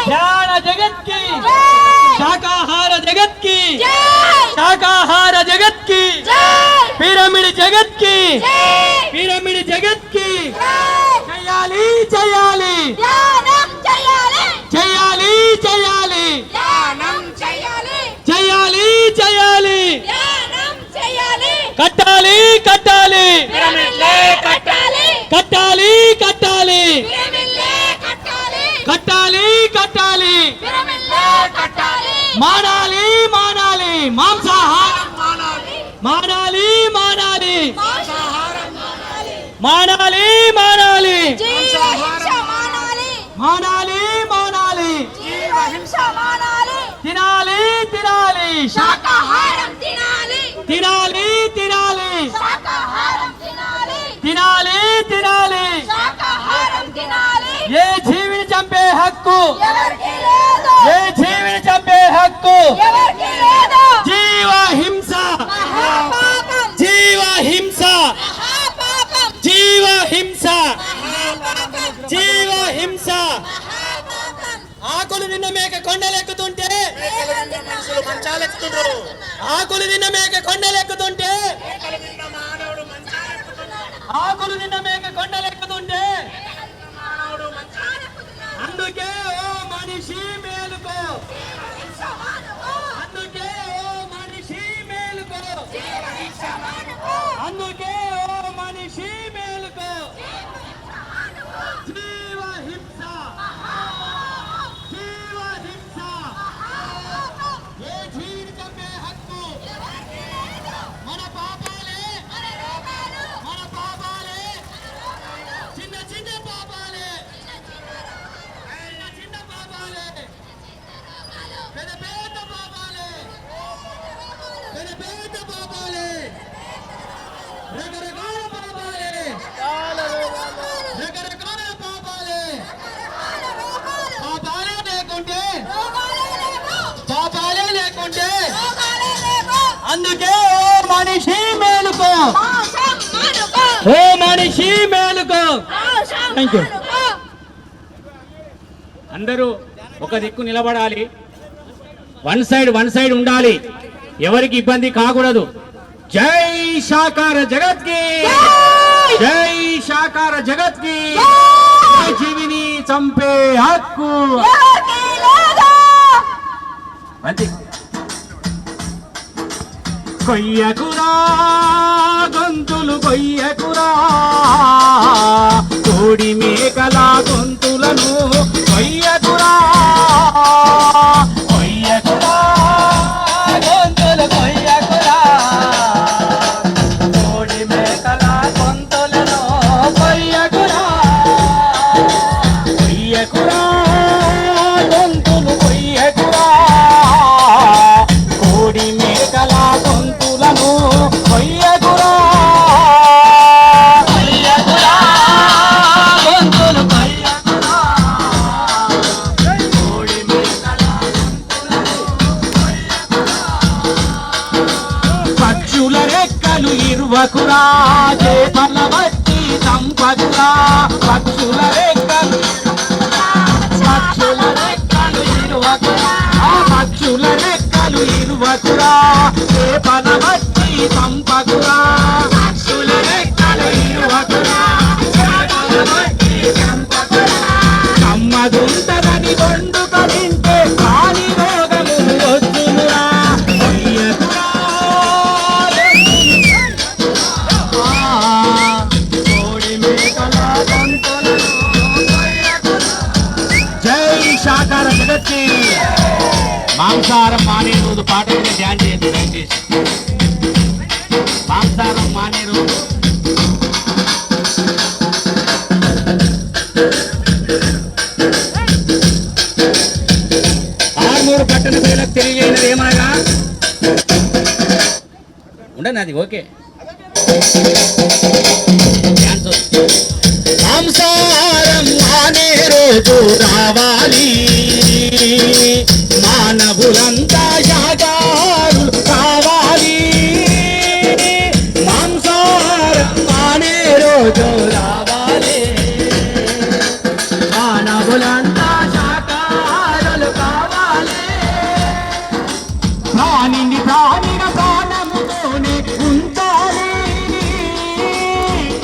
ज्ञान जगत की शाकाहार जगत की शाकाहार जगत की पिरामिड जगत की पिरामिड जगत की जयाली जयाली जयाली जयाली जयाली जयाली कट्टाली कट्टाली कट्टाली कट्टाली कट्टाली कट्टाली मानाली मानाली मांसाहारं मानाली मानाली मानाली मानाली मानाली मानाली तिनाली तिनाली శాకాహారం తినాలి तिनाली तिनाली శాకాహారం తినాలి तिनाली तिनाली శాకాహారం తినాలి ये जीविని చంపే హక్కు ఎవరికి లేదు ये जीविని చంపే హక్కు ఎవరికి లేదు జీవ హింస మహాపాపం జీవ హింస మహాపాపం జీవ హింస మహాపాపం జీవ హింస మహాపాపం ఆకులు నిన్న మేక కొండలెక్కుతుంటే ఆకులు నిన్న మేక కొండలెక్కుతుంటే ఆకులు నిన్న మేక కొండలెక్కుతుంటే అందుకే ఓ మనిషి మేలుకో అందుకే ఓ మనిషి మేలుకో అందుకే ఓ మనిషి మేలుకో జీవ హింస జీవ హింస ఏ జీవిని చంపే హక్కు మన పాపాలే మన పాపాలే చిన్న చిన్న పాపాలే చిన్న చిన్న పాపాలే పెద్ద పెద్ద పాపాలే పెద్ద పెద్ద పాపాలే రకరకాల పాపాలే రకరకాల పాపాలే పాపాలే లేకుంటే పాపాలే లేకుంటే అందుకే ఓ మనిషి మేలుకో ఓ మనిషి మేలుకో థ్యాంక్ యూ అందరూ ఒక దిక్కు నిలబడాలి. వన్ సైడ్ ఉండాలి. ఎవరికి ఇబ్బంది కాకూడదు. జై శాకార జగత్ కి జై శాకార జగత్ కి జీవిని చంపే హక్కు మంచి కొయ్యకురా గొంతులు కొయ్యకురా కోడి మేకల గొంతులను కొయ్యకురా కొయ్యకురా గొంతులు కొయ్యకురా కోడి మేకల గొంతులను కొయ్యకురా కొయ్యకురా గొంతులు కొయ్యకురా కోడి మేకల గొంతులను కొయ్యకురా కొయ్యకురా గొంతులు కొయ్యకురా కోడి మేకల పక్షుల రెక్కలు ఇరువకురా చేపల బట్టి చంపకురా పక్షుల రెక్కలు పక్షుల రెక్కలు ఇరువకురా పక్షుల కి మాంసాహారం మానే రోజు పాట మీద ధ్యాన్ చేయదు దయచేసి. మాంసాహారం మానే రోజు ఆర్మూరు పట్టణ ప్రజలకు తెలియజేయనది ఏమనగా ఉండను అది ఓకే. మాంసాహారం మానే రోజు రావాలి, మానవులంతా శాకాహారులు కావాలి. మాంసాహారం మానే రోజు రావాలి, మానవులంతా శాకాహారులు కావాలి. ప్రాణిని ప్రాణిగా ప్రాణముతోనే ఉంచాలి,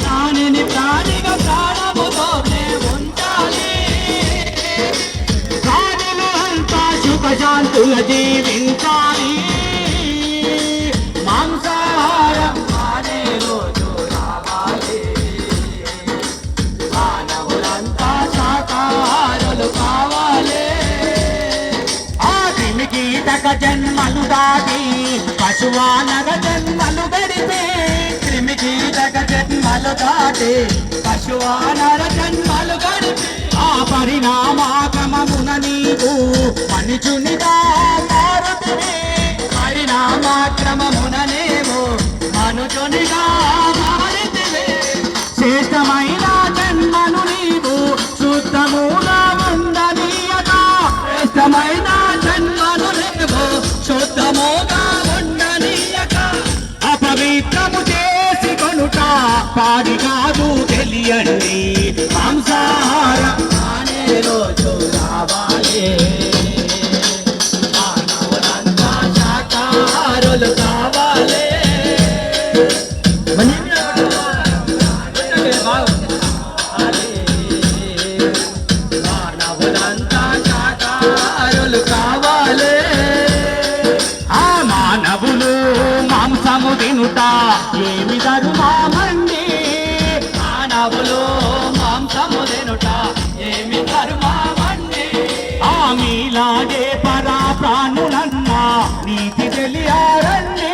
ప్రాణిని ప్రాణిగా ప్రాణముతోనే ఉంచాలి. ప్రాణులు అంతా సుఖశాంతుల జీవించాలి. మాంసాహారం మానే రోజు రావాలి, మానవులంతా శాకాహారులు కావాలి. ఆ క్రిమికీటక జన్మలు దాటి పశువానర జన్మలు గడిపే, క్రిమికీటక జన్మలు దాటి పశువానర జన్మలు గడిపే. ఆ పరిణామక్రమమున నీవు మనుషునిగా మారుతివి, పరిణామక్రమమున నీవు మనుషునిగా మారుతివి. శ్రేష్టమైన జన్మను నీవు శుద్ధముగా ఉండనీయక, శ్రేష్టమైన జన్మను నీవు శుద్ధముగా ఉండనీయక. అపవిత్రము చేసి కొనుట పాడి కాదు తెలియండి. మాంసాహారం మానే రోజు రావాలి, మానవులంతా శాకాహారులు కావాలి. మానవులంతా శాకాహారులు కావాలి. ఆ మానవులు మాంసము తినుట ఏమి ధర్మమండి, మానవులు మాంసము తినుట ఏమి ధర్మమండి. ఆ మీలాగే పరా ప్రాణులన్నా నీతి తెలియారండి,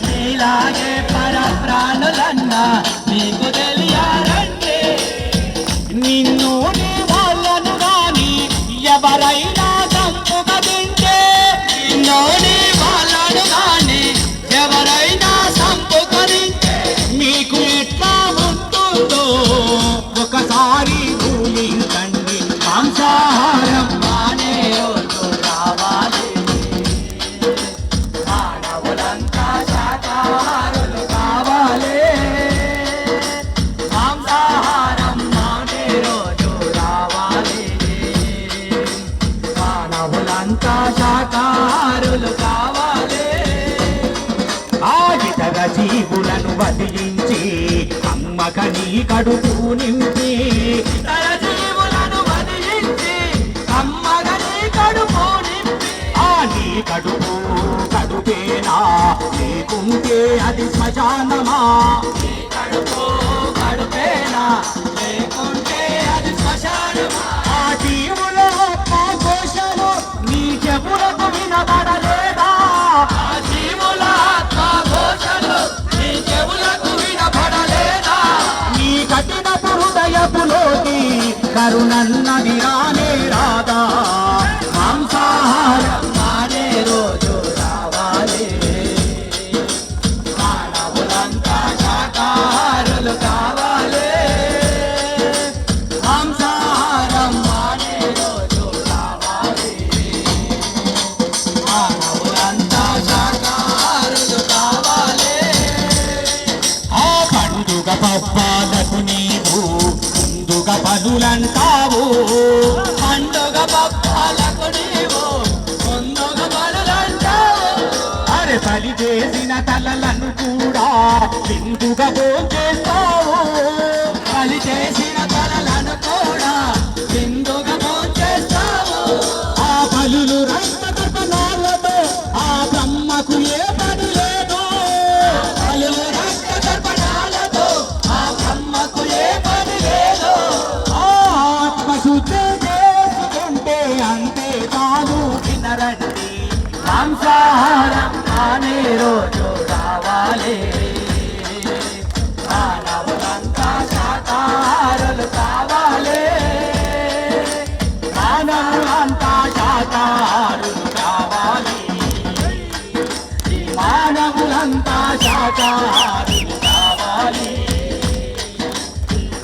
మీలాగే పర ప్రాణులన్నా నీకు తెలియారండి. నిన్ను నీ వాళ్ళను గాని ఎవరైనా చంపుక తింటే, నిన్ను నీ వాళ్ళను గాని ఎవరైనా చంపుక తింటే మీకు ఎట్లా ఉంటుందో ఒకసారి ఊహించండి. మాంసాహారం మానే రోజు రావాలి, మానవులంతా శాకాహారులు కావాలి. మాంసాహారం మానే రోజు రావాలి, మానవులంతా శాకాహారులు కావాలి. ఆ ఇతర జీవులను వదిలించి అమ్మకని కడుపు నింపి, ఇతర జీవులను వదిలించి అమ్మకని కడుపు నింపి. ఆ నీ కడుపు కడుపేనా లేకుంటే అది శ్మశానమా, నీ కడుపు కడుపేనా లేకుంటే అది శ్మశానమా. ఆ జీవుల ఆత్మఘోషలు నీ చెవులకు వినబడలేదా, ఆ జీవుల ఆత్మఘోషలు నీ చెవులకు వినబడలేదా. నీ కఠిన హృదయపులోకి కరుణన్నది రానే రాదా. మాంసాహారం మానే రోజు రావాలి, మానవులంతా శాకాహారులు కావాలి. మాంసాహారం మానే రోజు రావాలి, మానవులంతా శాకాహారులు కావాలి. ఆ పండుగ పబ్బాలకు నీవు ముందుగా పనులంటావు, పండుగ పబ్బాలకు నీవు ముందుగా పనులంటావు. అరే బలి చేసిన తలలను కూడా విందుగా భోంచేస్తావు, బలి చేసిన తలలను కూడా విందుగా భోంచేస్తావు. ఆ బలులు రక్తకర్పణాలతో ఆ బ్రహ్మకు ఏ పని లేదు, బలులు రక్తకర్పణాలతో ఆ బ్రహ్మకు ఏ పని లేదు. ఆత్మశుద్ధి చేసుకుంటే అంతే. మాంసాహారం మానే రోజు రావాలి. మానవులంతా శాకాహారులు కావాలి. మానవులంతా శాకాహారులు కావాలి. మానవులంతా శాకాహారులు కావాలి.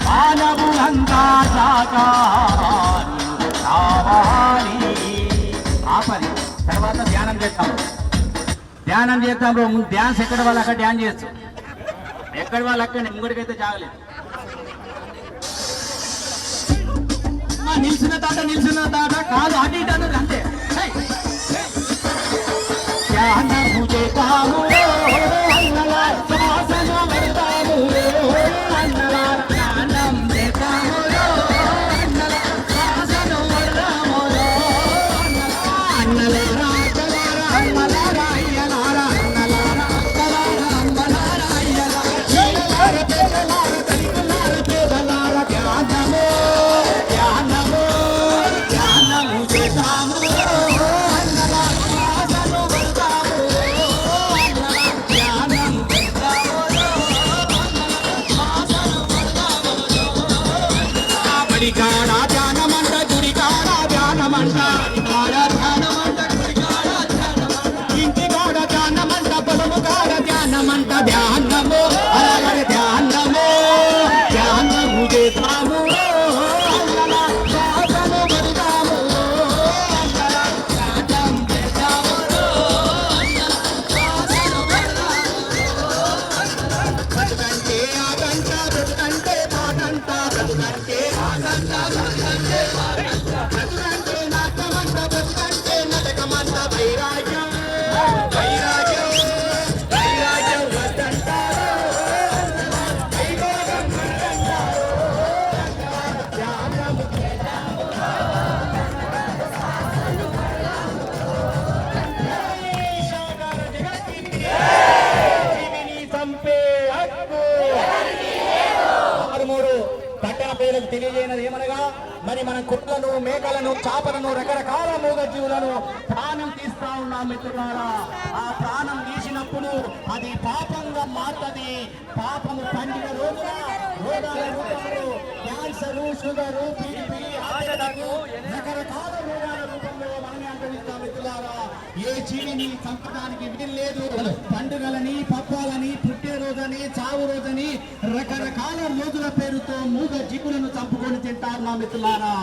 మానవులంతా శాకాహారులు కావాలి. ఆపరి తర్వాత ధ్యానం చేస్తాం. ధ్యానం చేస్తాం. డ్యాన్స్ ఎక్కడ వాళ్ళు అక్కడ డ్యాన్స్ చేస్తాం. ఎక్కడ వాళ్ళు అక్కడ ఇంకొకటికైతే జాగలేదు. నిల్చున్న తాట కాదు అటు ఇటు అన్నది అంతే. ధ్యానము చేస్తాము అన్నలా శ్వాసన పెడతాము అన్నలా ధ్యానం చేస్తాము అన్నలా శ్వాసన పెడతాము అన్నలారా అన్నలారా అయ్యలారా అన్నలారా అక్కలారా అమ్మలారా అయ్యలారా చిన్నలారా పెద్దలారా తల్లిలారా పేదలారా ధ్యానము ధ్యానము ధ్యానము చేస్తాము అన్నలా శ్వాసన పెడతాము అన్నలా ధ్యానం చేస్తాము బడికాడ ధ్యానమంట గుడికాడ ధ్యానమంట కాడ ధ్యానమంట గుడికాడ ధ్యానమంట ఇంటికాడ ధ్యానమంట పొలము కాడ ధ్యానమంట ధ్యానము అలాగే ధ్యానము ధ్యానము చేస్తాము అన్నలా శ్వాసను పెడతాము అన్నలా ధ్యానం చేస్తాము అన్నలా శ్వాసను పెడతాము బతుకంటే ఆగంట బతుకంటే పాటంట బతుకంటే ఆగంట బతుకంటే పాటంట బతుకంటే నాటమంట బతుకంటే నటకమంట వైరాగ్యం వైరాగ్యం వైరాగ్యం వద్దంటారు వైభోగం వద్దంటారు ధ్యానం జీవిని చంపే హక్కు. మూడు పట్టణ ప్రజలకు తెలియజేయనది ఏమనగా మరి మన కుట్లను మేకలను చాపలను రకరకాల మూగ జీవులను ప్రాణం తీస్తా ఉన్నాం మిత్రులారా. ఆ ప్రాణం తీసినప్పుడు అది పాపంగా మారుతుంది. పాపము పండిన రోజున రోగాల రూపంలో cancer, sugar, BP, heart attack రకరకాల రోగాల రూపంలో మనమే అనుభవిస్తాం మిత్రులారా. ఏ జీవిని చంపడానికి వీలు లేదు. పండుగలని పప్పాలని పుట్టినరోజని చావు రోజని రకరకాల రోజుల పేరుతో మూగ జీవులను చంపుకొని తింటారు నా మిత్రులారా.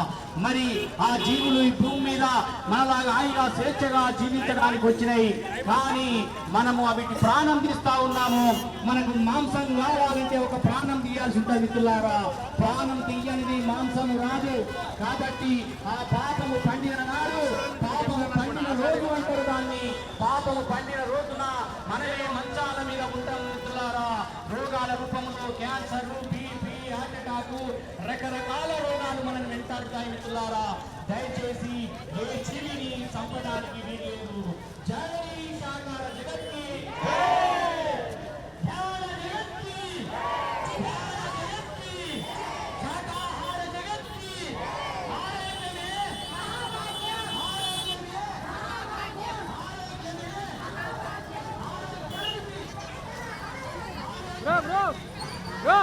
మరి ఆ జీవులు ఈ భూమి మీద మనలాగా హాయిగా స్వేచ్ఛగా జీవించడానికి వచ్చినాయి. కానీ మనము వీటి ప్రాణం తీస్తా ఉన్నాము. మనకు మాంసం కావాలంటే ఒక ప్రాణం తీయాల్సి ఉంటుంది మిత్రులారా. ప్రాణం తీయనిది మాంసం రాదు. కాబట్టి ఆ పాపము పండిన నాడు, పాపము పండిన రోజు అంటారు దాన్ని. పాపము పండిన రోజున మనమే మంచాల మీద ఉంటాం మిత్రులారా. రోగాల రూపంలో క్యాన్సర్, బీపీ, హార్ట్ అటాక్ రకరకాల రోగాలు మనం వెంటాడుతాయి మిత్రులారా. దయచేసి ఏ జీవిని చంపడానికి వీల్లేదు. జై శాకార జగత్కి, ధ్యాన జగత్కి, శాకాహార జగత్కి, ఆరోగ్యమే ఆరోగ్యమే బ్రో బ్రో బ్రో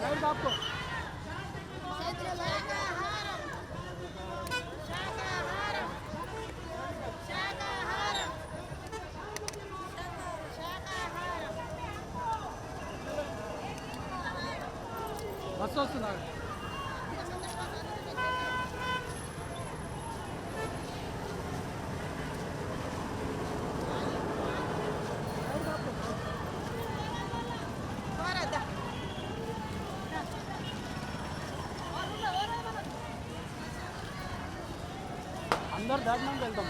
సైడ్ బాపు బస్సు వస్తున్నారు. అందరు దాటినాక వెళ్తాం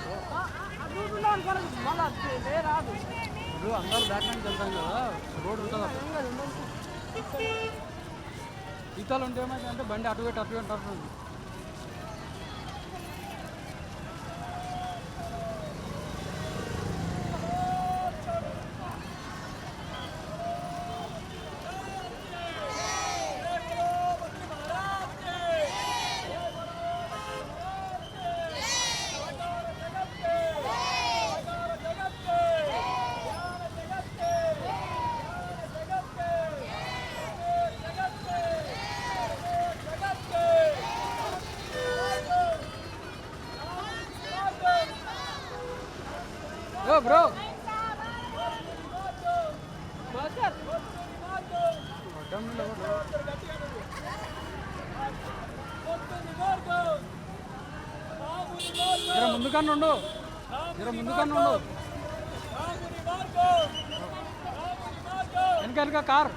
మళ్ళీ రాదు. ఇప్పుడు అందరు దాటినాక వెళ్తాం కదా, రోడ్డు ఉంటుంది అప్పుడు. ఈతలు ఉంటే ఏమైందంటే బండి అటు పెట్టి అంటుంది. అడ్డం నిలబడు. జర ముందుకన్నా ఉండు, జర ముందుకన్నా ఉండు. వెనక వెనక కార్.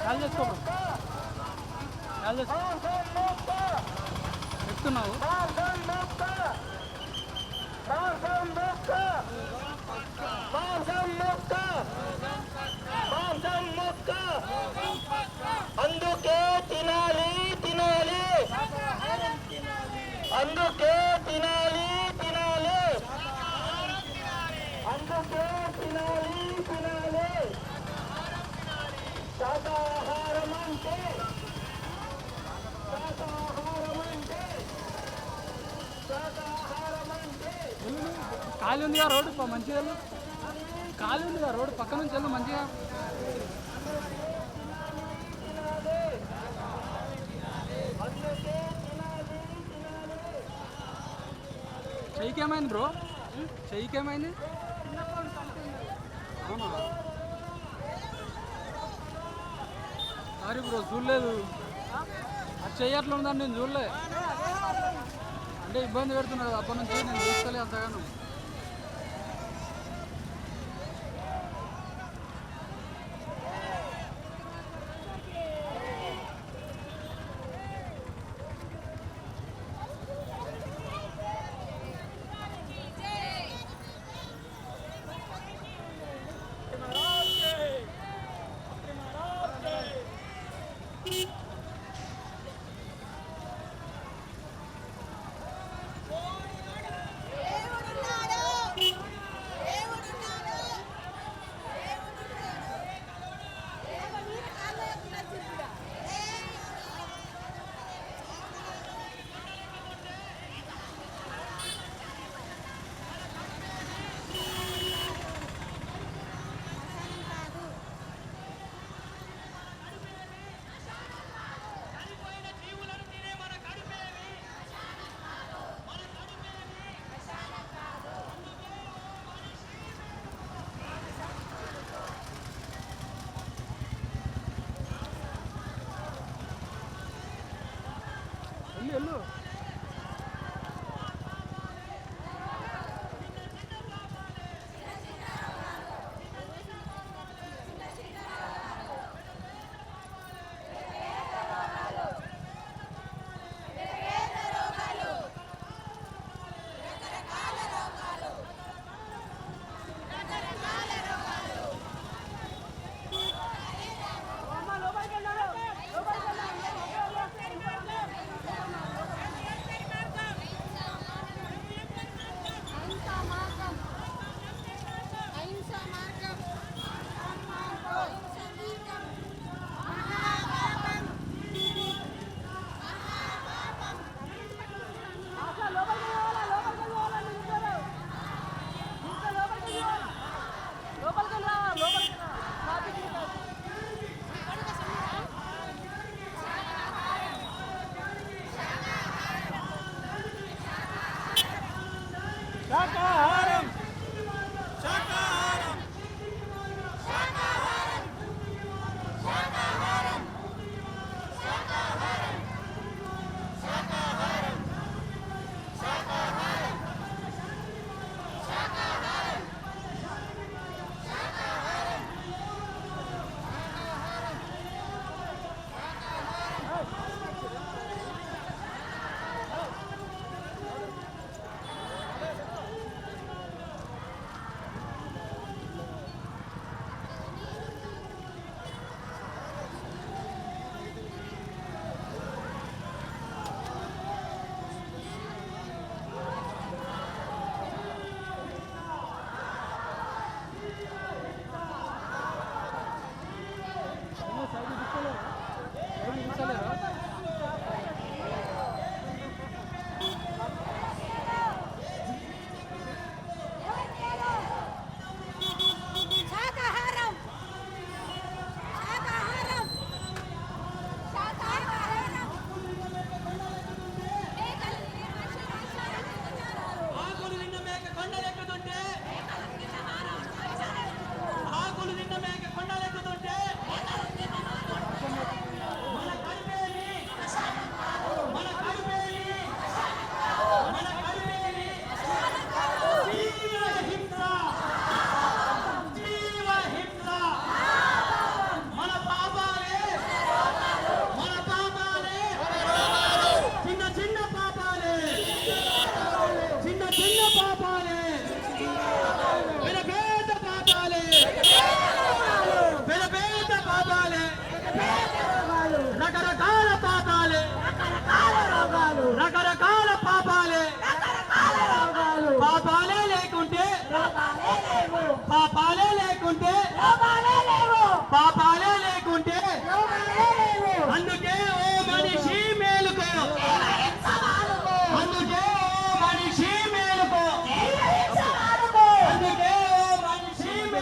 కాల్ చేసుకో బ్రో, కాల్ చేసుకో. చెప్తున్నావు అందుకే తినాలి తినాలి, అందుకే తినాలి తినాలి, అందుకే తినాలి తినాలి. శాకాహారం అంటే, శాకాహారం అంటే, శాకాహారం అంటే ఖాళీ ఉందిగా రోడ్డు, మంచిగా వెళ్ళు. ఖాళీ ఉందిగా రోడ్డు, పక్క నుంచి వెళ్ళు మంచిగా. చెయ్యికి ఏమైంది బ్రో, చెయ్యికి ఏమైంది? అవునా, సారీ బ్రో, చూడలేదు. అది చెయ్యి అట్లా ఉందని నేను చూడలే. అంటే ఇబ్బంది పెడుతున్నాడు అప్పటి నుంచి, నేను చూస్తలే అంతగాను. దేవుడున్నాడు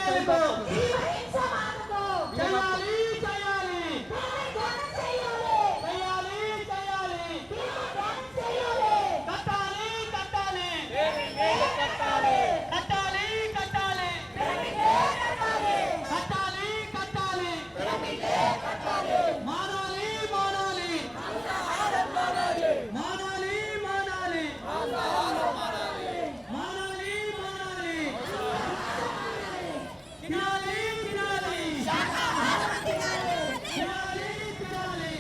మేకలకు చేయాలి చేయాలి కట్టాలి కట్టాలి కట్టాలి కట్టాలి కట్టాలి కట్టాలి మానాలి మానాలి మానాలి మానాలి మానాలి మానాలి తినాలి తినాలి తినాలి తినాలి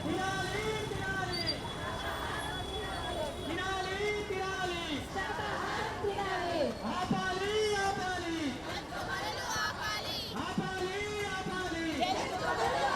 తినాలి తినాలి తినాలి ఆపాలి ఆపాలి ఆపాలి ఆపాలి ఆపాలి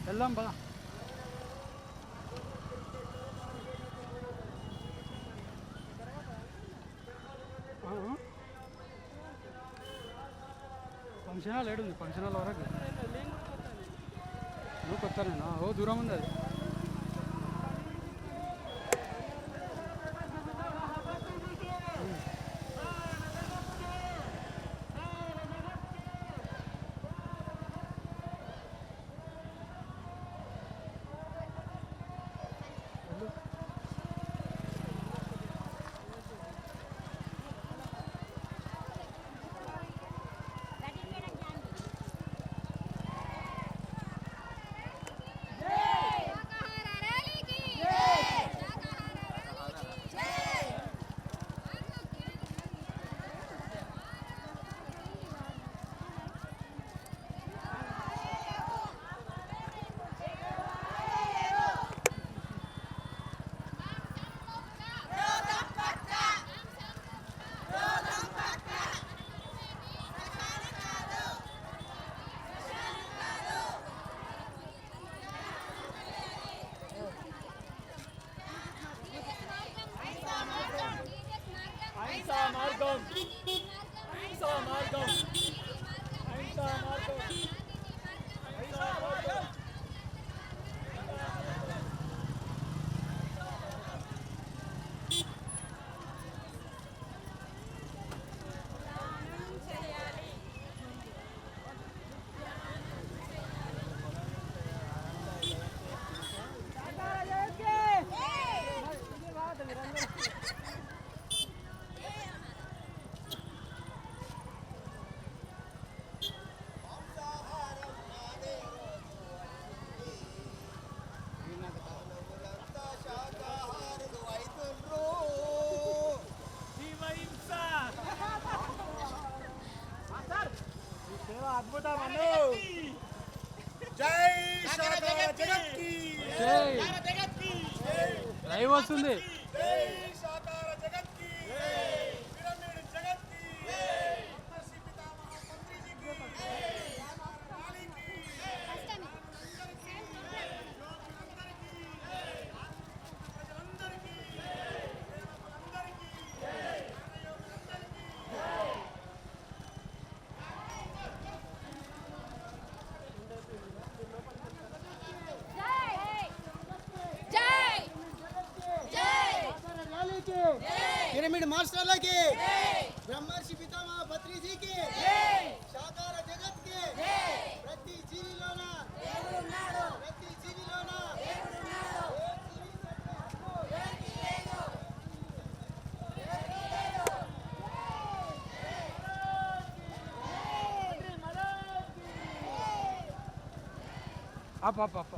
వెళ్దాం పద. ఫంక్షన్ హాల్ ఏడుంది? ఫంక్షన్ హాల్ వరకు నువ్వు కొత్తనేనా? ఓ దూరం ఉంది అది. లైవ్ వస్తుంది. పిరమిడ్ మాస్టర్లకి, బ్రహ్మర్షి పితామహ పత్రిజీకి, సాకార జగత్కి, ప్రతి జీవిలోన ప్రతి జీవిలోన అప్ అప్ అప్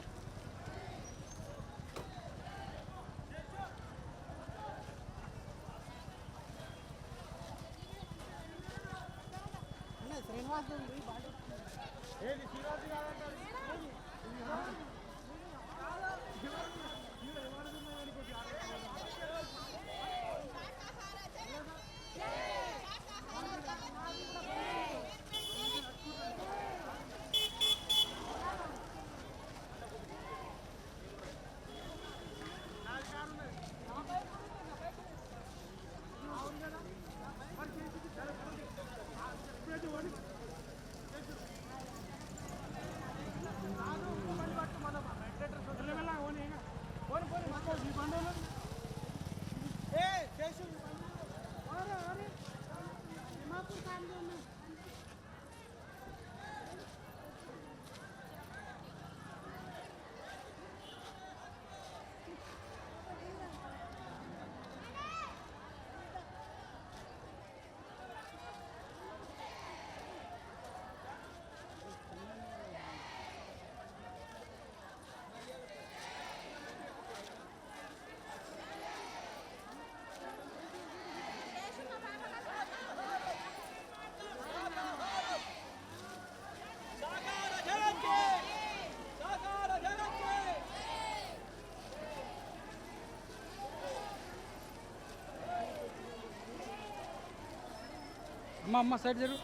అమ్మ సైడ్ జరుగు.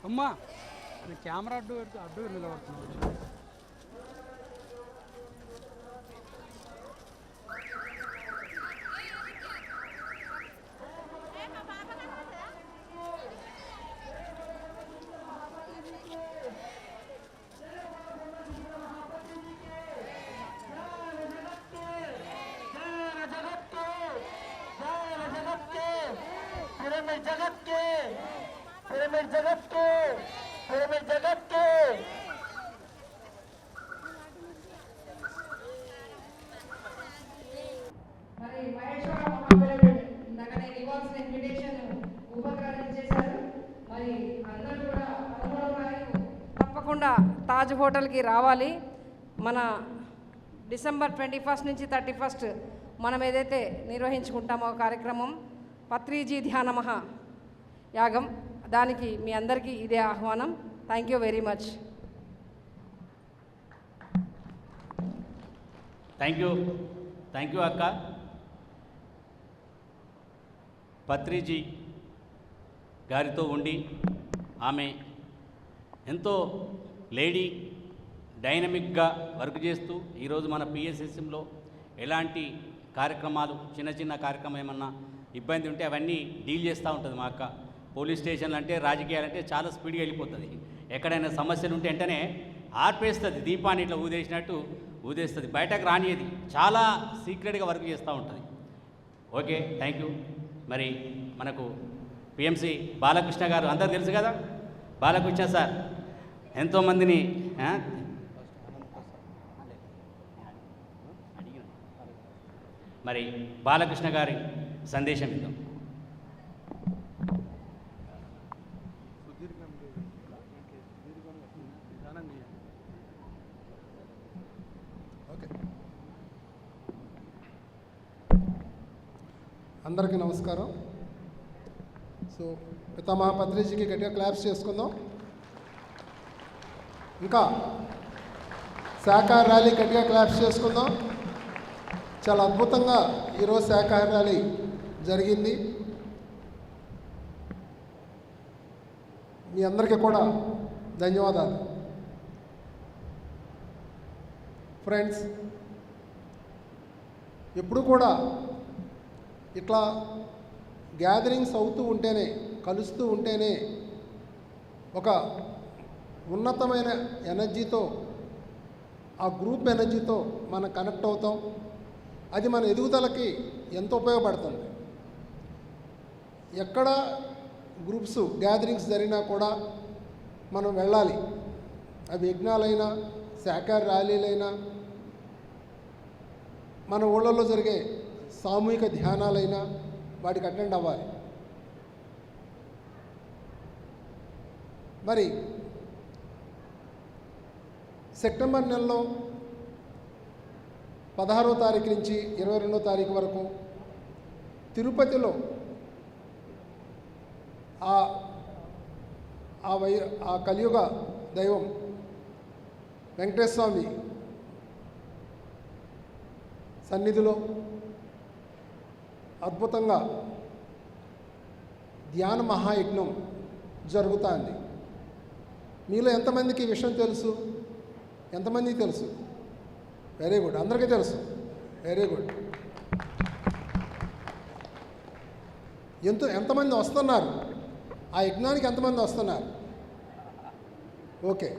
అమ్మా కెమెరా అడ్డు నిలబడుతుంది. पिरामिड जगत के पिरामिड जगत के पिरामिड जगत के మరి మహేశ్వర మహాపిరమిడ్ ఇందాక నేను ఇవ్వాల్సిన ఇన్విటేషన్ ఉపకారం చేశారు. మరి అందరూ కూడా 13వ తారీఖు తప్పకుండా తాజ్ హోటల్కి రావాలి. మన డిసెంబర్ 21 నుంచి 31 మనం ఏదైతే నిర్వహించుకుంటామో కార్యక్రమం పత్రిజీ ధ్యాన మహా యాగం, దానికి మీ అందరికీ ఇదే ఆహ్వానం. Thank you very much. Thank you అక్క. పత్రిజీ గారితో ఉండి ఆమె ఎంతో లేడీ డైనమిక్గా వర్క్ చేస్తూ ఈరోజు మన పిఎస్ఎస్ఎంలో ఎలాంటి కార్యక్రమాలు చిన్న చిన్న కార్యక్రమం ఏమన్నా ఇబ్బంది ఉంటే అవన్నీ డీల్ చేస్తూ ఉంటుంది మా అక్క. పోలీస్ స్టేషన్లు అంటే రాజకీయాలు అంటే చాలా స్పీడ్గా వెళ్ళిపోతుంది. ఎక్కడైనా సమస్యలు ఉంటే వెంటనే ఆర్పేస్తుంది, దీపాన్ని ఇట్లా ఊదేసినట్టు ఊదేస్తుంది, బయటకు రానియది. చాలా సీక్రెట్గా వర్క్ చేస్తూ ఉంటుంది. Okay, thank you. మరి మనకు పిఎంసి బాలకృష్ణ గారు అందరు తెలుసు కదా, బాలకృష్ణ సార్ ఎంతోమందిని మరి బాలకృష్ణ గారి సందేశం ఇద్దాం. ఓకే. అందరికీ నమస్కారం. సో పితామహ పత్రిజీకి గట్టిగా క్లాప్స్ చేసుకుందాం. ఇంకా శాఖాహార ర్యాలీ గట్టిగా క్లాప్స్ చేసుకుందాం. చాలా అద్భుతంగా ఈరోజు శాఖాహార ర్యాలీ జరిగింది. మీ అందరికీ కూడా ధన్యవాదాలు. ఫ్రెండ్స్, ఎప్పుడు కూడా ఇట్లా గ్యాదరింగ్స్ అవుతూ ఉంటేనే, కలుస్తూ ఉంటేనే ఒక ఉన్నతమైన ఎనర్జీతో, ఆ గ్రూప్ ఎనర్జీతో మనం కనెక్ట్ అవుతాం. అది మన ఎదుగుదలకి ఎంతో ఉపయోగపడుతుంది. ఎక్కడ గ్రూప్స్ గ్యాదరింగ్స్ జరిగినా కూడా మనం వెళ్ళాలి. అవి యజ్ఞాలైనా, శాఖాహార ర్యాలీలైనా, మన ఊళ్ళల్లో జరిగే సామూహిక ధ్యానాలైనా వాటికి అటెండ్ అవ్వాలి. మరి సెప్టెంబర్ నెలలో 16వ తారీఖు నుంచి 22వ తారీఖు వరకు తిరుపతిలో ఆ కలియుగ దైవం వెంకటేశ్వర స్వామి సన్నిధిలో అద్భుతంగా ధ్యాన మహాయజ్ఞం జరుగుతుంది. మీలో ఎంతమందికి ఈ విషయం తెలుసు? ఎంతమందికి తెలుసు? వెరీ గుడ్, అందరికీ తెలుసు. Very good. ఎంతమంది వస్తున్నారు ఆ యజ్ఞానికి? ఎంతమంది వస్తున్నారు? ఓకే,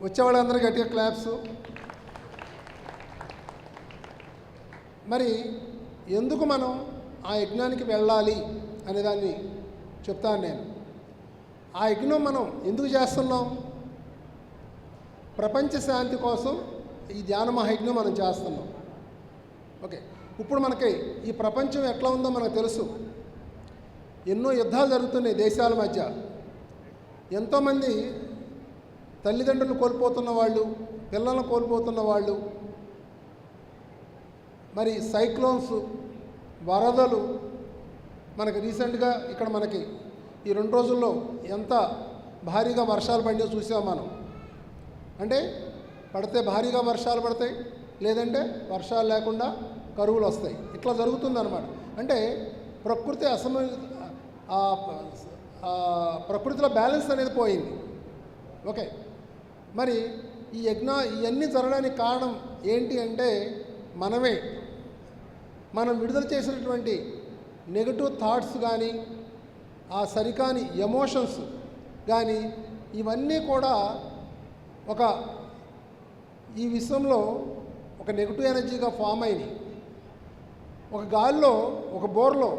వచ్చేవాళ్ళందరూ గట్టిగా క్లాప్స్. మరి ఎందుకు మనం ఆ యజ్ఞానికి వెళ్ళాలి అనేదాన్ని చెప్తాను నేను. ఆ యజ్ఞం మనం ఎందుకు చేస్తున్నాం? ప్రపంచ శాంతి కోసం ఈ ధ్యాన మహాయజ్ఞం మనం చేస్తున్నాం. ఓకే, ఇప్పుడు మనకి ఈ ప్రపంచం ఎట్లా ఉందో మనకు తెలుసు. ఎన్నో యుద్ధాలు జరుగుతున్నాయి దేశాల మధ్య. ఎంతోమంది తల్లిదండ్రులను కోల్పోతున్న వాళ్ళు, పిల్లలను కోల్పోతున్న వాళ్ళు, మరి సైక్లోన్స్, వరదలు. మనకి రీసెంట్గా ఇక్కడ మనకి ఈ 2 రోజుల్లో ఎంత భారీగా వర్షాలు పడినా చూసాం మనం. అంటే పడితే భారీగా వర్షాలు పడతాయి, లేదంటే వర్షాలు లేకుండా కరువులు వస్తాయి. ఇట్లా జరుగుతుందన్నమాట. అంటే ప్రకృతి ప్రకృతిలో బ్యాలెన్స్ అనేది పోయింది. ఓకే, మరి ఇవన్నీ జరగడానికి కారణం ఏంటి అంటే మనం విడుదల చేసినటువంటి నెగటివ్ థాట్స్ కానీ, ఆ సరికాని ఎమోషన్స్ కానీ, ఇవన్నీ కూడా ఈ విశ్వంలో ఒక నెగటివ్ ఎనర్జీగా ఫామ్ అయినాయి. ఒక గాలిలో, ఒక బోర్లో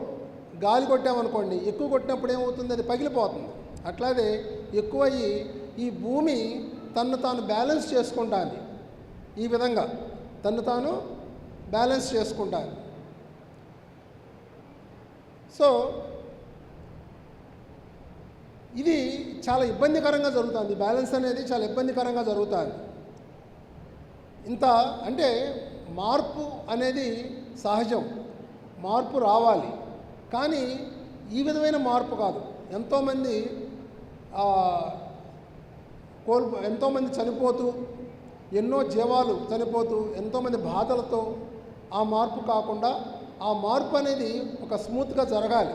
గాలి కొట్టామనుకోండి, ఎక్కువ కొట్టినప్పుడు ఏమవుతుంది? అది పగిలిపోతుంది. అట్లాగే ఎక్కువయ్యి ఈ భూమి తను తాను బ్యాలెన్స్ చేసుకుంటుంది. ఈ విధంగా తను తాను బ్యాలెన్స్ చేసుకుంటుంది. సో ఇది చాలా ఇబ్బందికరంగా జరుగుతుంది. బ్యాలెన్స్ అనేది చాలా ఇబ్బందికరంగా జరుగుతుంది. అంటే మార్పు అనేది సహజం, మార్పు రావాలి. కానీ ఈ విధమైన మార్పు కాదు. ఎంతోమంది చనిపోతూ, ఎన్నో జీవాలు చనిపోతూ, ఎంతోమంది బాధలతో ఆ మార్పు కాకుండా, ఆ మార్పు అనేది ఒక స్మూత్గా జరగాలి.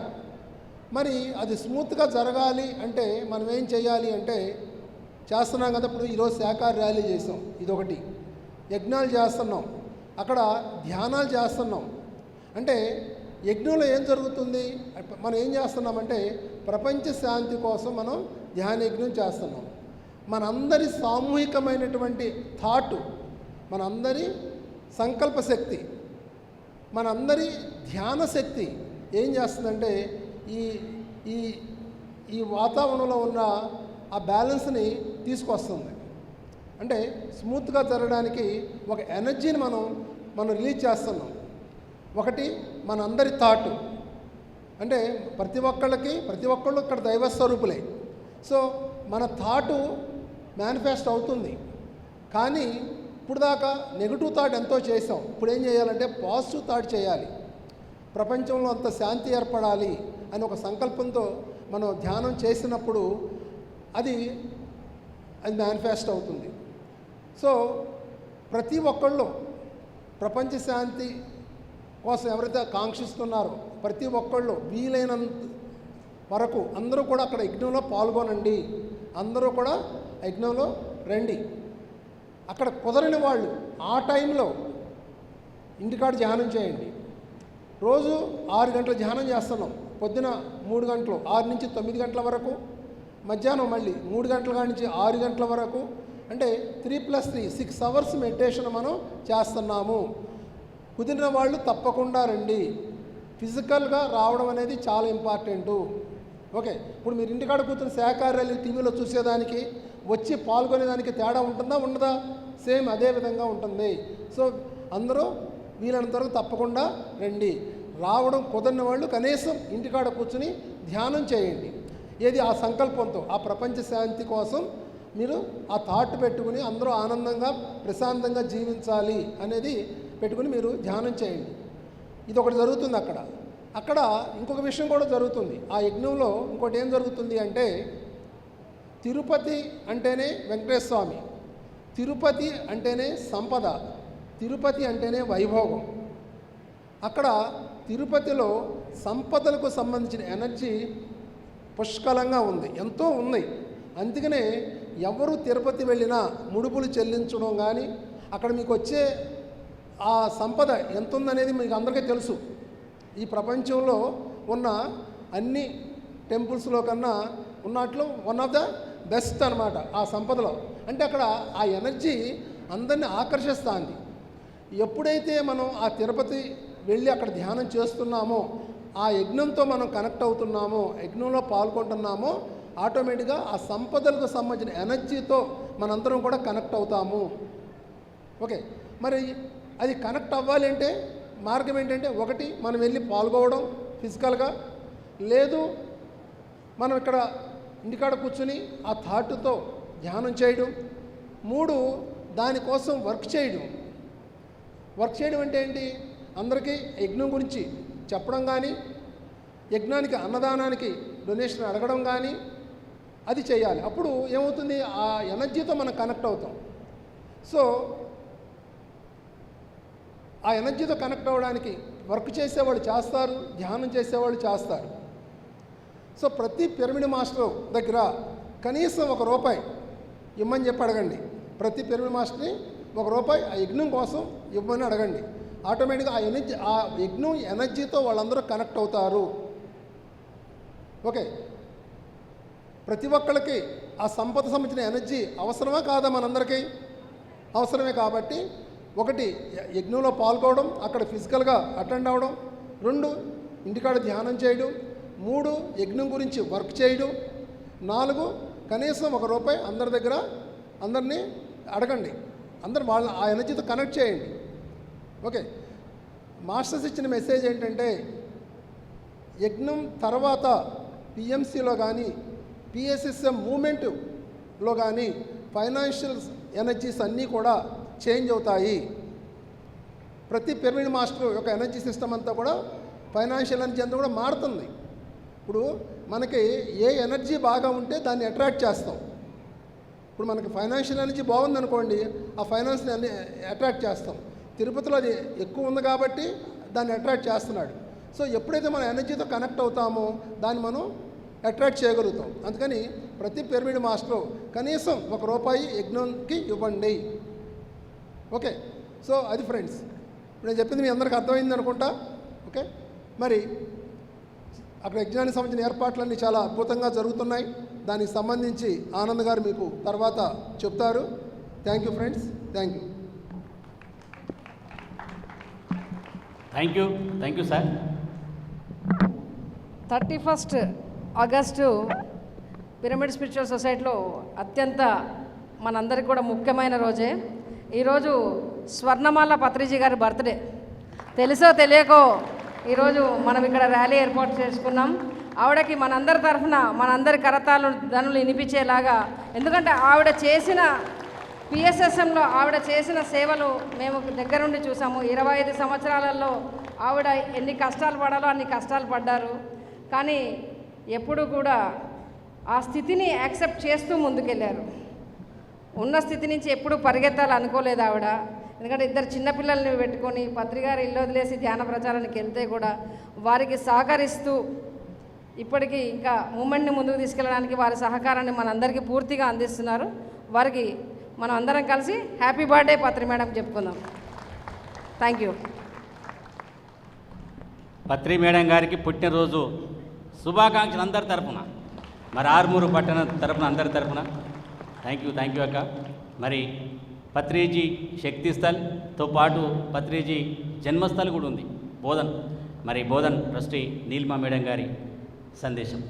మరి అది స్మూత్గా జరగాలి అంటే మనం ఏం చేయాలి అంటే, చేస్తున్నాం కదా. ఇప్పుడు ఈరోజు శాఖాహార ర్యాలీ చేసాం, ఇదొకటి. యజ్ఞాలు చేస్తున్నాం, అక్కడ ధ్యానాలు చేస్తున్నాం. అంటే యజ్ఞంలో ఏం జరుగుతుంది? మనం ఏం చేస్తున్నామంటే ప్రపంచ శాంతి కోసం మనం ధ్యాన యజ్ఞం చేస్తున్నాం. మనందరి సామూహికమైనటువంటి థాట్, మనందరి సంకల్ప శక్తి, మనందరి ధ్యాన శక్తి ఏం చేస్తుందంటే ఈ వాతావరణంలో ఉన్న ఆ బ్యాలెన్స్ని తీసుకొస్తుంది. అంటే స్మూత్గా జరగడానికి ఒక ఎనర్జీని మనం రిలీజ్ చేస్తున్నాం. ఒకటి మనందరి థాట్. అంటే ప్రతి ఒక్కళ్ళు ఇక్కడ దైవస్వరూపులే. సో మన థాటు మేనిఫెస్ట్ అవుతుంది. కానీ ఇప్పుడు దాకా నెగిటివ్ థాట్ ఎంతో చేసాం. ఇప్పుడు ఏం చేయాలంటే పాజిటివ్ థాట్ చేయాలి. ప్రపంచంలో అంత శాంతి ఏర్పడాలి అని ఒక సంకల్పంతో మనం ధ్యానం చేసినప్పుడు అది మేనిఫెస్ట్ అవుతుంది. సో ప్రతి ఒక్కళ్ళు ప్రపంచ శాంతి కోసం ఎవరైతే కాంక్షిస్తున్నారో ప్రతి ఒక్కళ్ళు వీలైనంత వరకు అందరూ కూడా అక్కడ యజ్ఞంలో పాల్గొనండి. అందరూ కూడా యజ్ఞంలో రండి. అక్కడ కుదరని వాళ్ళు ఆ టైంలో ఇంటికాడ ధ్యానం చేయండి. రోజు 6 గంటల ధ్యానం చేస్తున్నాం. పొద్దున 3 గంటలు 6 నుంచి 9 గంటల వరకు, మధ్యాహ్నం మళ్ళీ 3 గంటల కాడి నుంచి 6 గంటల వరకు, అంటే 3+3 6 అవర్స్ మెడిటేషన్ మనం చేస్తున్నాము. కుదిరిన వాళ్ళు తప్పకుండా రండి. ఫిజికల్గా రావడం అనేది చాలా ఇంపార్టెంటు. ఓకే, ఇప్పుడు మీరు ఇంటికాడ కూర్చుని శాఖాహారాలు టీవీలో చూసేదానికి వచ్చి పాల్గొనేదానికి తేడా ఉంటుందా ఉండదా? సేమ్ అదే విధంగా ఉంటుంది. సో అందరూ వీలైనంత వరకు తప్పకుండా రండి. రావడం కుదరిన వాళ్ళు కనీసం ఇంటికాడ కూర్చుని ధ్యానం చేయండి. ఏది ఆ సంకల్పంతో ఆ ప్రపంచ శాంతి కోసం మీరు ఆ థాట్ పెట్టుకుని అందరూ ఆనందంగా ప్రశాంతంగా జీవించాలి అనేది పెట్టుకుని మీరు ధ్యానం చేయండి. ఇది ఒకటి జరుగుతుంది. అక్కడ ఇంకొక విషయం కూడా జరుగుతుంది. ఆ యజ్ఞంలో ఇంకోటి ఏం జరుగుతుంది అంటే, తిరుపతి అంటేనే వెంకటేశ్వర స్వామి, తిరుపతి అంటేనే సంపద, తిరుపతి అంటేనే వైభోగం. అక్కడ తిరుపతిలో సంపదలకు సంబంధించిన ఎనర్జీ పుష్కలంగా ఉంది, ఎంతో ఉన్నాయి. అందుకనే ఎవరు తిరుపతి వెళ్ళినా ముడుపులు చెల్లించడం కానీ అక్కడ మీకు వచ్చే ఆ సంపద ఎంత ఉందనేది మీకు అందరికీ తెలుసు. ఈ ప్రపంచంలో ఉన్న అన్ని టెంపుల్స్లో కన్నా ఉన్నట్లు వన్ ఆఫ్ ద బెస్ట్ అనమాట ఆ సంపదలో. అంటే అక్కడ ఆ ఎనర్జీ అందరినీ ఆకర్షిస్తుంది. ఎప్పుడైతే మనం ఆ తిరుపతి వెళ్ళి అక్కడ ధ్యానం చేస్తున్నామో, ఆ యజ్ఞంతో మనం కనెక్ట్ అవుతున్నామో, యజ్ఞంలో పాల్గొంటున్నామో, ఆటోమేటిక్గా ఆ సంపదలకు సంబంధించిన ఎనర్జీతో మనందరం కూడా కనెక్ట్ అవుతాము. ఓకే, మరి అది కనెక్ట్ అవ్వాలి అంటే మార్గం ఏంటంటే, ఒకటి మనం వెళ్ళి పాల్గొవడం ఫిజికల్గా, లేదు మనం ఇక్కడ ఇంటికాడ కూర్చుని ఆ థాట్తో ధ్యానం చేయడం, 3 దానికోసం వర్క్ చేయడం. వర్క్ చేయడం అంటే ఏంటి? అందరికీ యజ్ఞం గురించి చెప్పడం కానీ, యజ్ఞానికి అన్నదానానికి డొనేషన్ అడగడం కానీ అది చేయాలి. అప్పుడు ఏమవుతుంది? ఆ ఎనర్జీతో మనం కనెక్ట్ అవుతాం. సో ఆ ఎనర్జీతో కనెక్ట్ అవ్వడానికి వర్క్ చేసేవాళ్ళు చేస్తారు, ధ్యానం చేసేవాళ్ళు చేస్తారు. సో ప్రతి పిరమిడ్ మాస్టర్ దగ్గర కనీసం ₹1 ఇవ్వమని చెప్పి అడగండి. ప్రతి పిరమిడ్ మాస్టర్ని ₹1 ఆ యజ్ఞం కోసం ఇవ్వమని అడగండి. ఆటోమేటిక్గా ఆ యజ్ఞం ఎనర్జీతో వాళ్ళందరూ కనెక్ట్ అవుతారు. ఓకే, ప్రతి ఒక్కళ్ళకి ఆ సంపద సంబంధించిన ఎనర్జీ అవసరమా కాదా? మనందరికీ అవసరమే. కాబట్టి 1 యజ్ఞంలో పాల్గొవడం, అక్కడ ఫిజికల్గా అటెండ్ అవ్వడం, 2 ఇంటికాడ ధ్యానం చేయడం, 3 యజ్ఞం గురించి వర్క్ చేయడం, 4 కనీసం ₹1 అందరి దగ్గర అందరినీ అడగండి. అందరు వాళ్ళ ఆ ఎనర్జీతో కనెక్ట్ చేయండి. ఓకే, మాస్టర్స్ ఇచ్చిన మెసేజ్ ఏంటంటే, యజ్ఞం తర్వాత పిఎంసిలో కానీ పిఎస్ఎస్ఎం మూమెంట్లో కానీ ఫైనాన్షియల్ ఎనర్జీస్ అన్నీ కూడా చేంజ్ అవుతాయి. ప్రతి పిరమిడ్ మాస్టర్ యొక్క ఎనర్జీ సిస్టమ్ అంతా కూడా ఫైనాన్షియల్ ఎనర్జీ అంతా కూడా మారుతుంది. ఇప్పుడు మనకి ఏ ఎనర్జీ బాగా ఉంటే దాన్ని అట్రాక్ట్ చేస్తాం. ఇప్పుడు మనకి ఫైనాన్షియల్ ఎనర్జీ బాగుందనుకోండి, ఆ ఫైనాన్స్ని అట్రాక్ట్ చేస్తాం. తిరుపతిలో అది ఎక్కువ ఉంది కాబట్టి దాన్ని అట్రాక్ట్ చేస్తున్నాడు. సో ఎప్పుడైతే మనం ఎనర్జీతో కనెక్ట్ అవుతామో దాన్ని మనం అట్రాక్ట్ చేయగలుగుతాం. అందుకని ప్రతి పిరమిడ్ మాస్టర్ కనీసం ₹1 యజ్ఞంకి ఇవ్వండి. ఓకే, సో అది ఫ్రెండ్స్, నేను చెప్పింది మీ అందరికీ అర్థమైంది అనుకుంటా. ఓకే, మరి అక్కడ యజ్ఞానికి సంబంధించిన ఏర్పాట్లన్నీ చాలా అద్భుతంగా జరుగుతున్నాయి. దానికి సంబంధించి ఆనంద్ గారు మీకు తర్వాత చెప్తారు. Thank you friends, thank you. Thank you sir. 31 August pyramid spiritual సొసైటీలో అత్యంత మనందరికి కూడా ముఖ్యమైన రోజే. ఈరోజు స్వర్ణమాల పత్రిజీ గారి బర్త్డే. తెలుసో తెలియకో ఈరోజు మనం ఇక్కడ ర్యాలీ ఏర్పాటు చేసుకున్నాం. ఆవిడకి మనందరి తరఫున మనందరి కరతాలు ధనులు వినిపించేలాగా, ఎందుకంటే ఆవిడ చేసిన పిఎస్ఎస్ఎంలో ఆవిడ చేసిన సేవలు మేము దగ్గరుండి చూసాము. 25 సంవత్సరాలలో ఆవిడ ఎన్ని కష్టాలు పడాలో అన్ని కష్టాలు పడ్డారు. కానీ ఎప్పుడు కూడా ఆ స్థితిని యాక్సెప్ట్ చేస్తూ ముందుకెళ్ళారు. ఉన్న స్థితి నుంచి ఎప్పుడు పరిగెత్తాలి అనుకోలేదు ఆవిడ. ఎందుకంటే ఇద్దరు చిన్నపిల్లల్ని పెట్టుకొని పత్రికారు ఇల్లు వదిలేసి ధ్యాన ప్రచారానికి వెళ్తే కూడా వారికి సహకరిస్తూ ఇప్పటికీ ఇంకా మూమెంట్ని ముందుకు తీసుకెళ్ళడానికి వారి సహకారాన్ని మనందరికీ పూర్తిగా అందిస్తున్నారు. వారికి మనం అందరం కలిసి హ్యాపీ బర్త్డే పత్రి మేడం చెప్పుకుందాం. Thank you. పత్రి మేడం గారికి పుట్టినరోజు శుభాకాంక్షలు అందరి తరపున, మరి ఆర్మూరు పట్టణ తరపున, అందరి తరపున థ్యాంక్ యూ అక్క. మరి పత్రిజీ శక్తిస్థల్తో పాటు పత్రిజీ జన్మస్థల్ కూడా ఉంది బోధన్. మరి బోధన్ ట్రస్టీ నీలిమా మేడం గారి సందేశం.